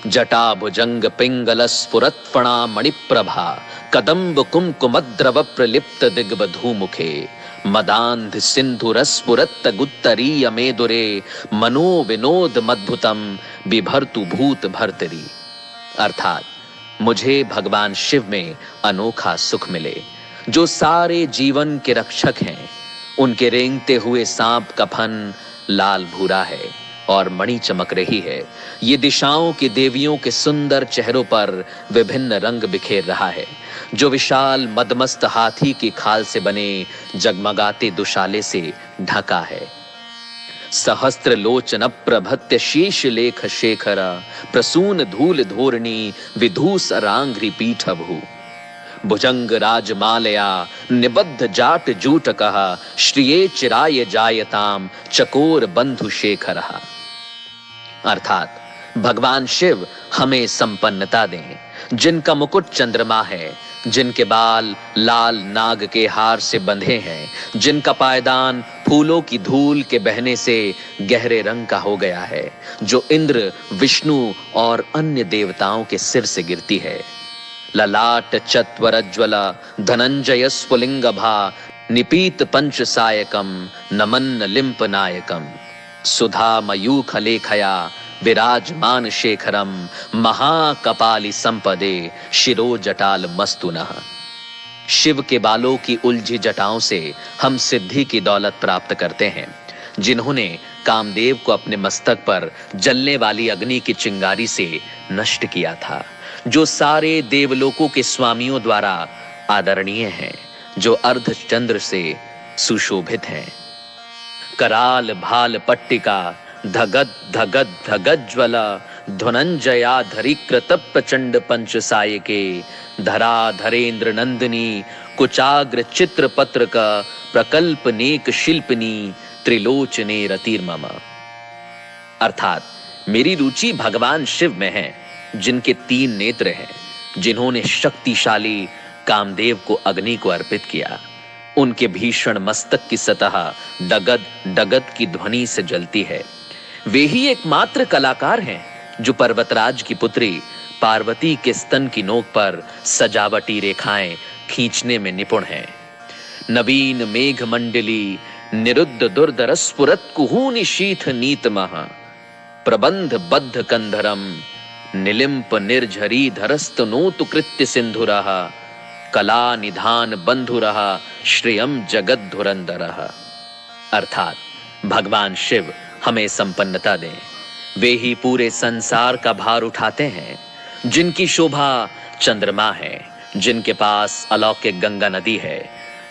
जटा भुजंग पिंगल स्फुरत फणा मणिप्रभा कदम्ब कुमकुमद्रव प्रलिप्त दिग्बधू मुखे मदांध सिंधु रसपुरत गुत्तरीय मेदुरे मनो विनोद मद्भुतम बिभर्तु भूत भर्तरी। अर्थात मुझे भगवान शिव में अनोखा सुख मिले, जो सारे जीवन के रक्षक हैं। उनके रेंगते हुए सांप का फन लाल भूरा है और मणि चमक रही है। ये दिशाओं की देवियों के सुंदर चेहरों पर विभिन्न रंग बिखेर रहा है, जो विशाल मदमस्त हाथी की खाल से बने जगमगाते दुशाले से ढका है। सहस्त्र लोचन प्रभत्य शीश लेख शेखर प्रसून धूल धोरणी विधूस रांघ्रि पीठ भू भुजंग राजमालया निबद्ध जाट जूटकः श्रिये चिराय जायताम चकोर बंधु शेखरः। अर्थात भगवान शिव हमें संपन्नता दें, जिनका मुकुट चंद्रमा है, जिनके बाल लाल नाग के हार से बंधे हैं, जिनका पायदान फूलों की धूल के बहने से गहरे रंग का हो गया है, जो इंद्र, विष्णु और अन्य देवताओं के सिर से गिरती है। ललाट चत्वरज्वल धनंजय स्फुलिंगभा निपीत पंच सायकम नमन्न लिंप नायकम सुधा मयूख लेखया विराजमान शेखरम महाकपाली संपदे शिरो जटाल मस्तुनः। शिव के बालों की उलझी जटाओं से हम सिद्धि की दौलत प्राप्त करते हैं। जिन्होंने कामदेव को अपने मस्तक पर जलने वाली अग्नि की चिंगारी से नष्ट किया था, जो सारे देवलोकों के स्वामियों द्वारा आदरणीय हैं, जो अर्धचंद्र से सुशोभित हैं। कराल भाल पट्टिका धगद धगद धगज्वल ध्वनंजया धरिकृत प्रचंड पंच सायके धरा धरेन्द्र नंदिनी कुचाग्र चित्र पत्रक प्रकल्प नेक शिल्पनी त्रिलोचने रतिर्मम। अर्थात मेरी रुचि भगवान शिव में है, जिनके 3 नेत्र हैं, जिन्होंने शक्तिशाली कामदेव को अग्नि को अर्पित किया। उनके भीषण मस्तक की सतह डगद डगद की ध्वनि से जलती है। वे ही एकमात्र कलाकार हैं जो पर्वतराज की पुत्री पार्वती के स्तन की नोक पर सजावटी रेखाएं खींचने में निपुण हैं। नवीन मेघ मंडली निरुद्ध दुर्धर स्फुरत कुहूनि शीथ नीतमः प्रबंध बद्ध कंधरम निलिंप निर्झरी धरस्तनोतु कृत्य सिंधुरः कला निधान बंधुरः श्रियम जगत धुरंधरः। अर्थात भगवान शिव हमें संपन्नता दें। वे ही पूरे संसार का भार उठाते हैं, जिनकी शोभा चंद्रमा है, जिनके पास अलौकिक गंगा नदी है,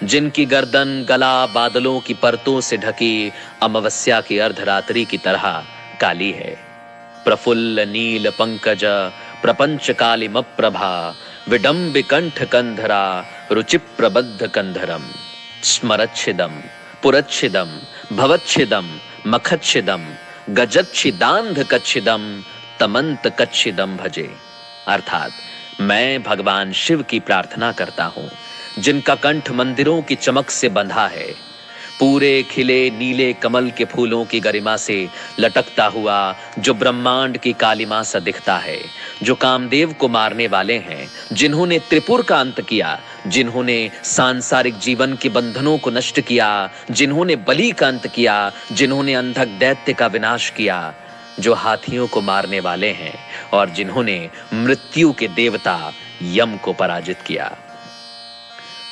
जिनकी गर्दन गला बादलों की परतों से ढकी अमावस्या की अर्धरात्रि की तरह काली है। प्रफुल्ल नील पंकज प्रपंच कालिम प्रभा विडंब कंठ कंधरा रुचि प्रबद्ध कंधरम स्मरच्छिदम पुरच्छिदम भवच्छिदम मखच्छिदम गजच्छिदांध कच्छिदम तमंत कच्छिदम भजे। अर्थात मैं भगवान शिव की प्रार्थना करता हूं, जिनका कंठ मंदिरों की चमक से बंधा है, पूरे खिले नीले कमल के फूलों की गरिमा से लटकता हुआ, जो ब्रह्मांड की कालिमा सा दिखता है, जो कामदेव को मारने वाले हैं, जिन्होंने त्रिपुर का अंत किया, जिन्होंने सांसारिक जीवन के बंधनों को नष्ट किया, जिन्होंने बलि का अंत किया, जिन्होंने अंधक दैत्य का विनाश किया, जो हाथियों को मारने वाले हैं और जिन्होंने मृत्यु के देवता यम को पराजित किया।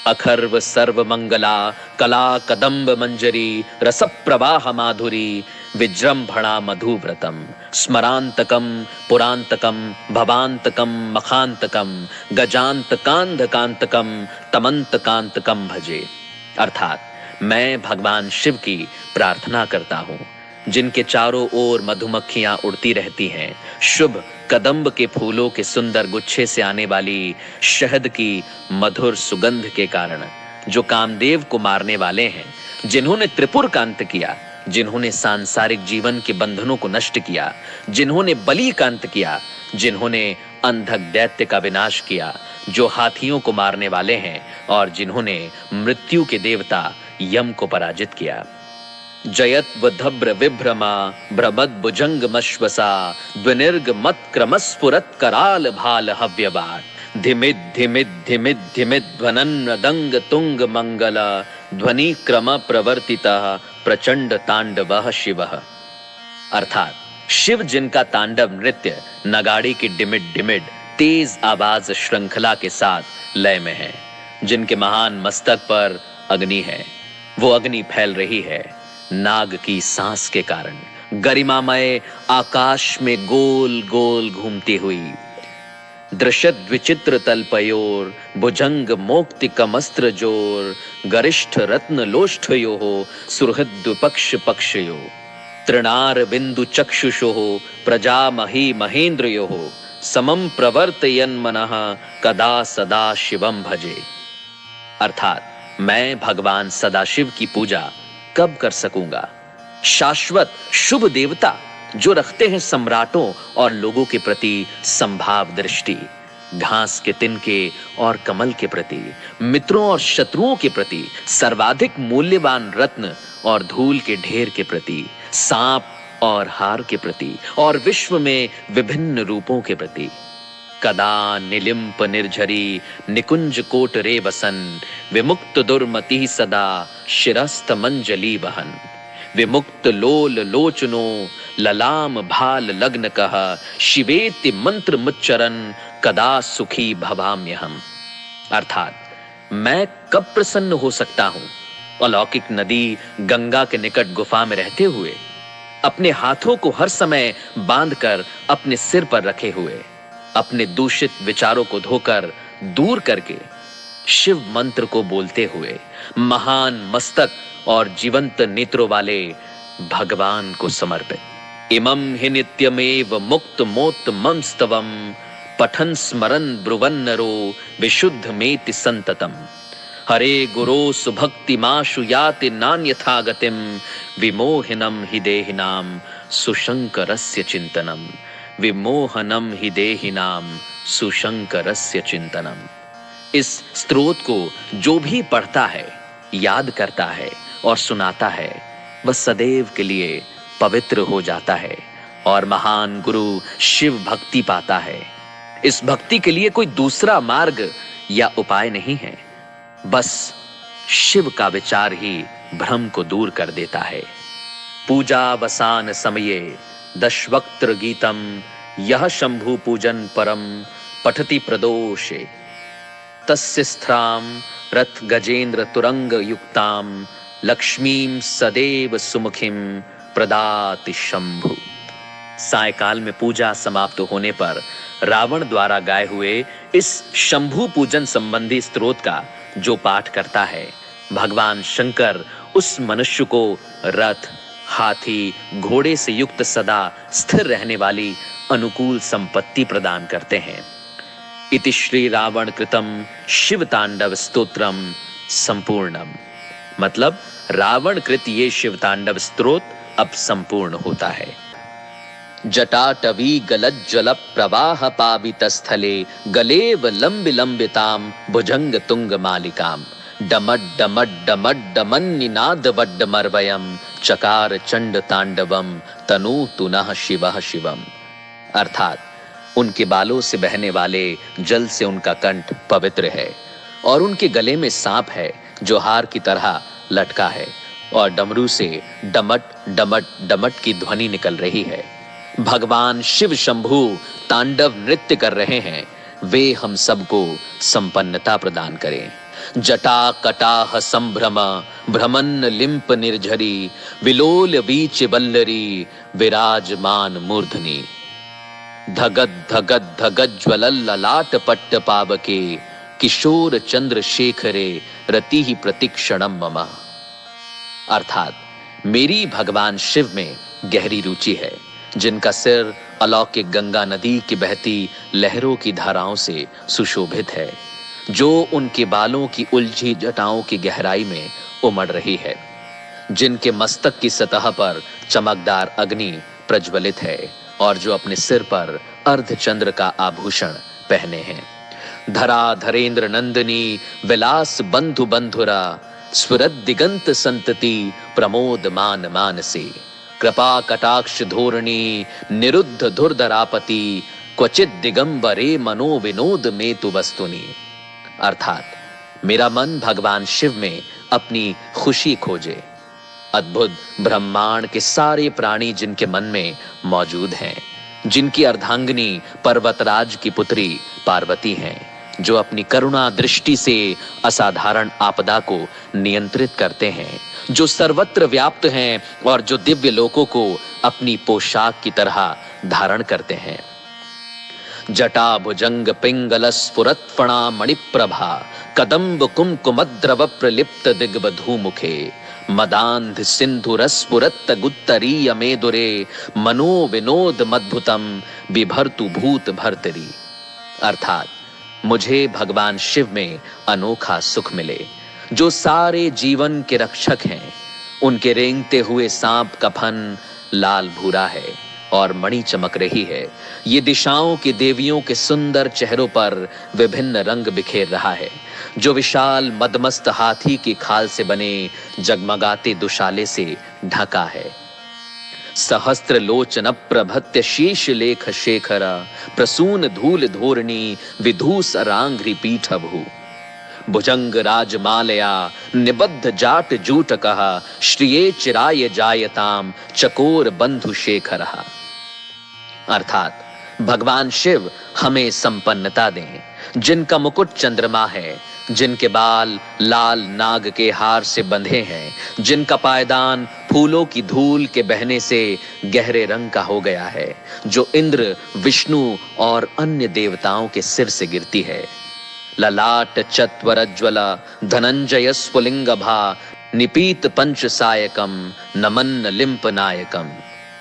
अखर्व सर्व मंगला कला कदम्ब मंजरी रस प्रवाह माधुरी विजृंभणा मधुव्रतम स्मरांतकम पुरांतकम भवांतकम मखांतकम गजांतकांधकांतकम तमंतकांतकम भजे। अर्थात मैं भगवान शिव की प्रार्थना करता हूँ, जिनके चारों ओर मधुमक्खियां उड़ती रहती हैं, शुभ कदम्ब के फूलों के सुंदर गुच्छे से आने वाली शहद की मधुर सुगंध के कारण, जो कामदेव को मारने वाले हैं, जिन्होंने त्रिपुर का अंत किया, जिन्होंने सांसारिक जीवन के बंधनों को नष्ट किया, जिन्होंने बलि का अंत किया, जिन्होंने अंधक दैत्य का विनाश किया, जो हाथियों को मारने वाले हैं और जिन्होंने मृत्यु के देवता यम को पराजित किया। जयत्वधभ्र विभ्रमा भ्रमद भुजंग मश्वसा द्विनिर्ग मत क्रमस्फुरत कराल भाल हव्यवाट धिमिद धिमिद धिमिद धिमिद ध्वनन मृदंग तुंग मंगल ध्वनि क्रम प्रवर्तितः प्रचंड तांडवः शिवः। अर्थात शिव जिनका तांडव नृत्य नगाड़ी की डिमिड डिमिड तेज आवाज श्रृंखला के साथ लय में है, जिनके महान मस्तक पर अग्नि है, वो अग्नि फैल रही है नाग की सांस के कारण, गरिमामय आकाश में गोल गोल घूमती हुई। दृश्यत विचित्र तल्पयोर भुजंग मोक्तिकमस्त्र जोर गरिष्ठ रत्न लोष्ठयो सुहृद पक्ष पक्षयो तृणार बिंदु चक्षुषो प्रजामही महेन्द्रयो समम प्रवर्तयन मनः कदा सदा शिवम भजे। अर्थात मैं भगवान सदाशिव की पूजा कब कर सकूंगा? शाश्वत शुभ देवता जो रखते हैं सम्राटों और लोगों के प्रति संभाव दृष्टि, घास के तिनके और कमल के प्रति, मित्रों और शत्रुओं के प्रति, सर्वाधिक मूल्यवान रत्न और धूल के ढेर के प्रति, सांप और हार के प्रति और विश्व में विभिन्न रूपों के प्रति। कदा निलिम्प निर्झरी निकुंज कोट रे बसन, विमुक्त दुर्मति सदा शिरस्त मंजली बहन। विमुक्त लोल लोचनो ललाम भाल लग्न कह, शिवेति मंत्र मुच्चरन कदा सुखी भवाम्यहम। अर्थात मैं कब प्रसन्न हो सकता हूं अलौकिक नदी गंगा के निकट गुफा में रहते हुए, अपने हाथों को हर समय बांधकर अपने सिर पर रखे हुए, अपने दूषित विचारों को धोकर दूर करके शिव मंत्र को बोलते हुए, महान मस्तक और जीवंत नेत्रों वाले भगवान को समर्पित। इमं हि नित्यमेव मुक्त मोत मम स्तवम, पठन स्मरन ब्रुवन नरो विशुद्ध मेति संततम। हरे गुरो सुभक्तिमाशु याति नान्यथा गतिम, विमोहनम हि देहिनाम सुशंकरस्य चिंतनम। विमोहनम हि देहिनाम सुशंकरस्य चिंतनम। इस स्तोत्र को जो भी पढ़ता है, याद करता है और सुनाता है, वह सदैव के लिए पवित्र हो जाता है और महान गुरु शिव भक्ति पाता है। इस भक्ति के लिए कोई दूसरा मार्ग या उपाय नहीं है, बस शिव का विचार ही भ्रम को दूर कर देता है। पूजा वसान समये दशवक्त्र गीतम, यह शंभु पूजन परम पठति प्रदोषे। तस्य स्त्राम रथ गजेंद्र तुरंग युक्ताम, लक्ष्मीम सदैव सुमुखिम प्रदाति शंभु। सायकाल में पूजा समाप्त होने पर रावण द्वारा गाए हुए इस शंभु पूजन संबंधी स्तोत्र का जो पाठ करता है, भगवान शंकर उस मनुष्य को रथ, हाथी, घोड़े से युक्त सदा स्थिर रहने वाली अनुकूल संपत्ति प्रदान करते हैं। इति श्री रावण कृतम शिव तांडव स्तोत्रम संपूर्णम। मतलब रावण कृत ये शिव तांडव स्तोत्र अब संपूर्ण होता है। जटाटवी गलज्जल प्रवाह पावित स्थले, गलेव लंबि लंबिताम भुजंग तुंग मालिकाम। डमड डमड डमड डमन निनाद वड्ड मर्वयम, चकार चंड तांडवम तनु तुनः शिवः शिवम। अर्थात उनके बालों से बहने वाले जल से उनका कंठ पवित्र है और उनके गले में सांप है जो हार की तरह लटका है और डमरू से डमट डमट डमट की ध्वनि निकल रही है। भगवान शिव शंभु तांडव नृत्य कर रहे हैं, वे हम सबको संपन्नता प्रदान करें। जटा कटाह संभ्रम भ्रमन्न लिंप निर्झरी, विलोल वीच वल्लरी विराजमान मूर्धनि। धगद धगद धगद ज्वलल ललाट पट्ट पावके, किशोर चंद्र शेखरे रति ही प्रतिक्षणम मम। अर्थात मेरी भगवान शिव में गहरी रुचि है, जिनका सिर अलौकिक गंगा नदी की बहती लहरों की धाराओं से सुशोभित है, जो उनके बालों की उलझी जटाओं की गहराई में उमड़ रही है, जिनके मस्तक की सतह पर चमकदार अग्नि प्रज्वलित है और जो अपने सिर पर अर्धचंद्र का आभूषण पहने हैं। धरा धरेंद्र नंदिनी विलास बंधु बंधुरा, स्फुरद दिगंत संतति प्रमोद मान मानसी। कृपा कटाक्ष धोरणी निरुद्ध धुरधरापति, क्वचित दिगंबरे मनो विनोद में तु वस्तुनि। अर्थात मेरा मन भगवान शिव में अपनी खुशी खोजे। अद्भुत ब्रह्मांड के सारे प्राणी जिनके मन में मौजूद हैं, जिनकी अर्धांगिनी पर्वतराज की पुत्री पार्वती हैं, जो अपनी करुणा दृष्टि से असाधारण आपदा को नियंत्रित करते हैं, जो सर्वत्र व्याप्त हैं और जो दिव्य लोकों को अपनी पोशाक की तरह धारण करते हैं। जटा भुजंग पिंगल स्फुरत फणा मणिप्रभा, कदम्ब कुमकुमद्रव प्रलिप्त दिग्बधू मुखे। मदांध सिंधु रस्फुरत गुत्तरीय मेदुरे, मनो विनोद मद्भुतम बिभर्तु भूत भर्तरी। अर्थात मुझे भगवान शिव में अनोखा सुख मिले, जो सारे जीवन के रक्षक हैं। उनके रेंगते हुए सांप का फन लाल भूरा है और मणि चमक रही है। ये दिशाओं की देवियों के सुंदर चेहरों पर विभिन्न रंग बिखेर रहा है, जो विशाल मदमस्त हाथी की खाल से बने जगमगाते दुशाले से ढका है। सहस्त्र लोचन प्रभत्य शीश लेख शेखर प्रसून धूल धोरणी विधूस रांघ्रि पीठ भू भुजंग राजमालया निबद्ध जाट जूट कहा श्रिये चिराय जायताम चकोर बंधु शेखर। अर्थात भगवान शिव हमें संपन्नता दें, जिनका मुकुट चंद्रमा है, जिनके बाल लाल नाग के हार से बंधे हैं, जिनका पायदान फूलों की धूल के बहने से गहरे रंग का हो गया है, जो इंद्र विष्णु और अन्य देवताओं के सिर से गिरती है। ललाट चत्वरज्वल धनंजय स्फुलिंग भा निपीत पंच सायकम नमन लिंप नायकम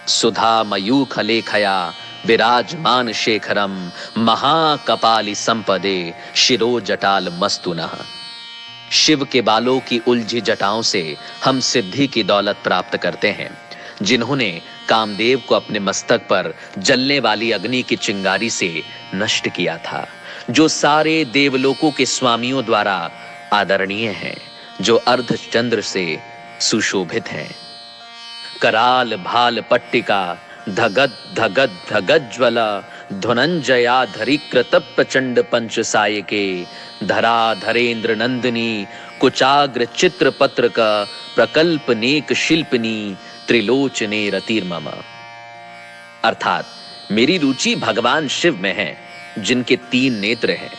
सुधा मयूख लेखया विराजमान शेखरम महाकपाली संपदे शिरो जटाल मस्तुनः। शिव के बालों की उलझी जटाओं से हम सिद्धि की दौलत प्राप्त करते हैं। जिन्होंने कामदेव को अपने मस्तक पर जलने वाली अग्नि की चिंगारी से नष्ट किया था, जो सारे देवलोकों के स्वामियों द्वारा आदरणीय हैं, जो अर्ध चंद्र से सुशोभित हैं। कराल भाल पट्टिका धगद धगद धगज्वल ध्वनंजयाधरिकृत प्रचंड पंच सायके धरा धरेन्द्र नंदिनी कुचाग्र चित्र पत्रक प्रकल्पनेक शिल्पनी त्रिलोचने रतिर्मम। अर्थात मेरी रुचि भगवान शिव में है, जिनके 3 नेत्र हैं,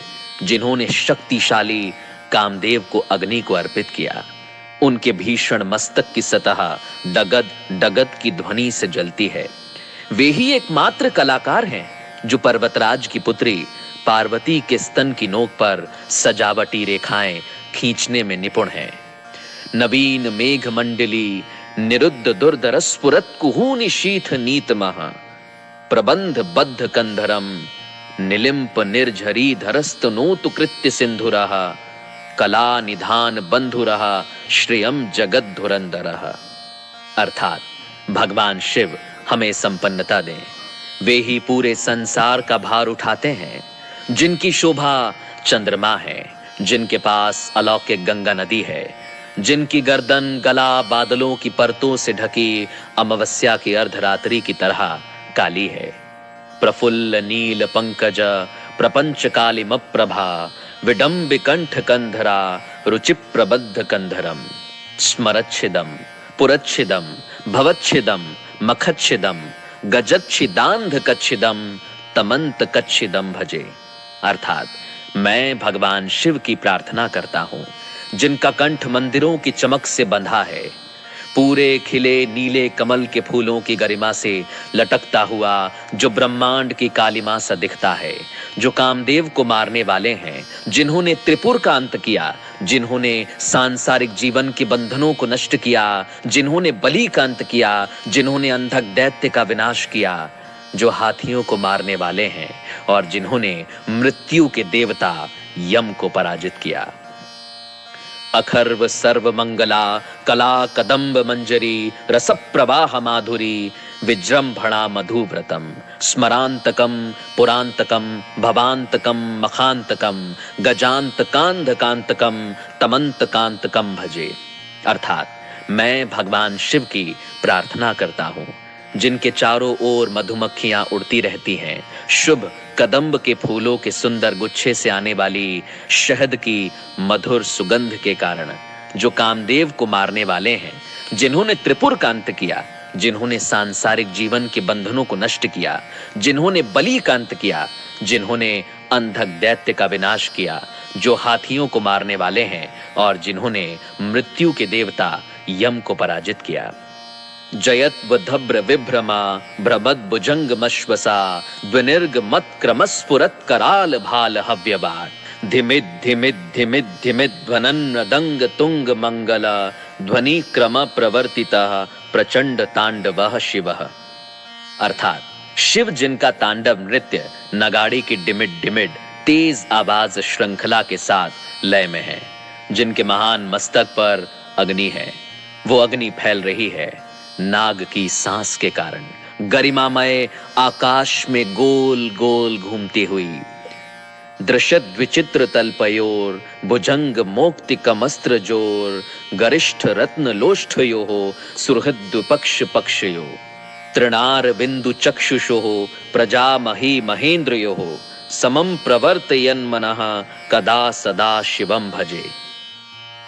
जिन्होंने शक्तिशाली कामदेव को अग्नि को अर्पित किया। उनके भीषण मस्तक की सतह डगद डगद की ध्वनि से जलती है। वे ही एकमात्र कलाकार हैं जो पर्वतराज की पुत्री पार्वती के स्तन की नोक पर सजावटी रेखाएं खींचने में निपुण हैं। नवीन मेघ मंडली निरुद्ध दुर्धर स्फुरत कुहूनि शीथ नीतमः प्रबंध बद्ध कंधरम निलिंप निर्झरी धरस्तनोतु कृत्य सिंधुरः कला निधान बंधुरः श्रियम जगत धुरंधरः। अर्थात भगवान शिव हमें संपन्नता दें। वे ही पूरे संसार का भार उठाते हैं, जिनकी शोभा चंद्रमा है, जिनके पास अलौकिक गंगा नदी है, जिनकी गर्दन गला बादलों की परतों से ढकी अमावस्या की अर्धरात्रि की तरह काली है। प्रफुल्ल नील पंकज प्रपंच कालिम प्रभा विडंबि कंठ कंधरा रुचि प्रबद्ध कंधरम स्मरच्छिदम पुरच्छिदम भवच्छिदम मखच्छिदम गजच्छिदांध कच्छिदम तमंत कच्छिदम भजे। अर्थात मैं भगवान शिव की प्रार्थना करता हूं, जिनका कंठ मंदिरों की चमक से बंधा है, पूरे खिले नीले कमल के फूलों की गरिमा से लटकता हुआ, जो ब्रह्मांड की कालिमा सा दिखता है, जो कामदेव को मारने वाले हैं, जिन्होंने त्रिपुर का अंत किया, जिन्होंने सांसारिक जीवन के बंधनों को नष्ट किया, जिन्होंने बलि का अंत किया, जिन्होंने अंधक दैत्य का विनाश किया, जो हाथियों को मारने वाले हैं और जिन्होंने मृत्यु के देवता यम को पराजित किया। अखर्व सर्व मंगला कला कदम्ब मंजरी रस प्रवाह माधुरी विजृंभणा मधुव्रतम स्मरांतकम पुरांतकम भवांतकम मखांतकम गजांतकांधकांतकम तमंतकांतकम भजे। अर्थात मैं भगवान शिव की प्रार्थना करता हूँ, जिनके चारों ओर मधुमक्खियां उड़ती रहती हैं, शुभ कदम्ब के फूलों के सुंदर गुच्छे से आने वाली शहद की मधुर सुगंध के कारण, जो कामदेव को मारने वाले हैं, जिन्होंने त्रिपुर का अंत किया, जिन्होंने सांसारिक जीवन के बंधनों को नष्ट किया, जिन्होंने बलि का अंत किया, जिन्होंने अंधक दैत्य का विनाश किया, जो हाथियों को मारने वाले हैं और जिन्होंने मृत्यु के देवता यम को पराजित किया। जयत्व धब्र विभ्रमा भ्रमद भुजंग मश्वसा द्विनिर्ग मत क्रमस्फुरत कराल भाल हव्यवाट धिमिद धिमिद धिमिद धिमिद ध्वनन मृदंग तुंग मंगल ध्वनि क्रम प्रवर्तिता प्रचंड तांडवः शिवः। अर्थात शिव जिनका तांडव नृत्य नगाड़े की डिमिड डिमिड तेज आवाज श्रृंखला के साथ लय में है, जिनके महान मस्तक पर अग्नि है, वो अग्नि फैल रही है नाग की सांस के कारण, गरिमामय आकाश में गोल गोल घूमती हुई। दृश्यत विचित्र तल्पयोर भुजंग मोक्तिकमस्त्र जोर गरिष्ठ रत्न लोष्ठयो सुहृद पक्ष पक्षयो। तृणार बिंदु चक्षुषोः प्रजामही महेन्द्रयोः समम प्रवर्तयन् मनः कदा सदा शिवम भजे।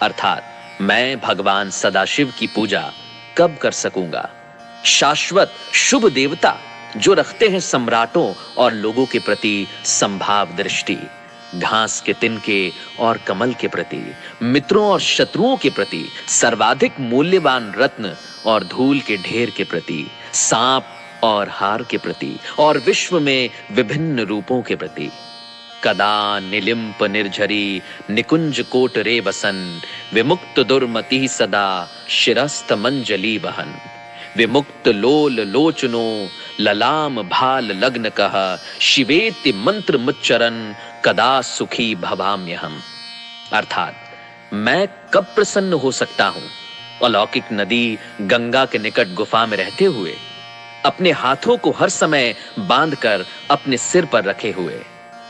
अर्थात मैं भगवान सदाशिव की पूजा कब कर सकूंगा? शाश्वत शुभ देवता जो रखते हैं सम्राटों और लोगों के प्रति संभाव दृष्टि, घास के तिनके और कमल के प्रति, मित्रों और शत्रुओं के प्रति, सर्वाधिक मूल्यवान रत्न और धूल के ढेर के प्रति, सांप और हार के प्रति, और विश्व में विभिन्न रूपों के प्रति। कदा निलिम्प निर्झरी निकुंज कोट रे बसन, विमुक्त दुर्मति सदा शिरस्त मंजली बहन। विमुक्त लोल लोचनो ललाम भाल लग्न कह, शिवेति मंत्र मुच्चरन कदा सुखी भवाम्यहम। अर्थात मैं कब प्रसन्न हो सकता हूं? अलौकिक नदी गंगा के निकट गुफा में रहते हुए, अपने हाथों को हर समय बांधकर अपने सिर पर रखे हुए,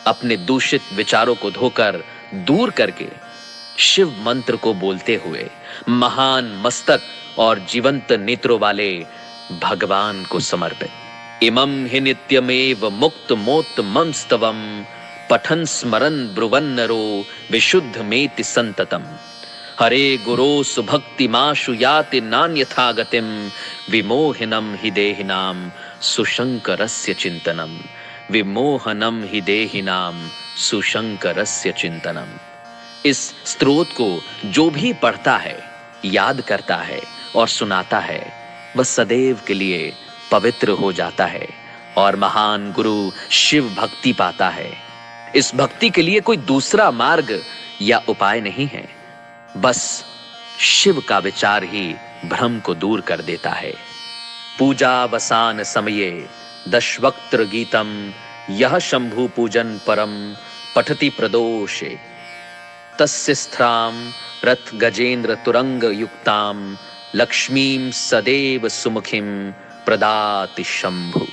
अपने दूषित विचारों को धोकर दूर करके, शिव मंत्र को बोलते हुए, महान मस्तक और जीवंत नेत्रों वाले भगवान को समर्पित। इमं हि नित्यमेव मुक्त मोत मम स्तवम, पठन स्मरन ब्रुवन नरो विशुद्ध मेति संततम। हरे गुरो सुभक्तिमाशु याति नान्यथा गतिम, विमोहनम हि देहिनाम सुशंकरस्य चिंतनम। विमोहनम हि देहिनाम सुशंकरस्य चिंतनम। इस स्तोत्र को जो भी पढ़ता है, याद करता है और सुनाता है, वह सदैव के लिए पवित्र हो जाता है और महान गुरु शिव भक्ति पाता है। इस भक्ति के लिए कोई दूसरा मार्ग या उपाय नहीं है, बस शिव का विचार ही भ्रम को दूर कर देता है। पूजावसान समये दशवक्त्र गीतम, यह शंभु पूजन परम पठति प्रदोषे। तस्य स्त्राम रथ गजेंद्र तुरंग युक्ताम, लक्ष्मीम सदैव सुमुखिम प्रदाति शंभु।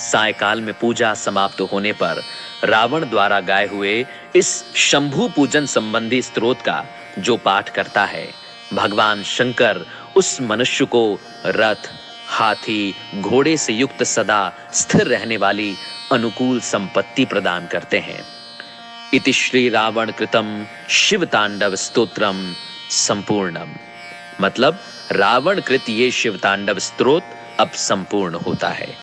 सायकाल में पूजा समाप्त होने पर रावण द्वारा गाए हुए इस शंभु पूजन संबंधी स्तोत्र का जो पाठ करता है, भगवान शंकर उस मनुष्य को रथ, हाथी, घोड़े से युक्त सदा स्थिर रहने वाली अनुकूल संपत्ति प्रदान करते हैं। इति श्री रावण कृतम शिव तांडव स्तोत्रम संपूर्णम। मतलब रावण कृत ये शिव तांडव स्तोत्र अब संपूर्ण होता है।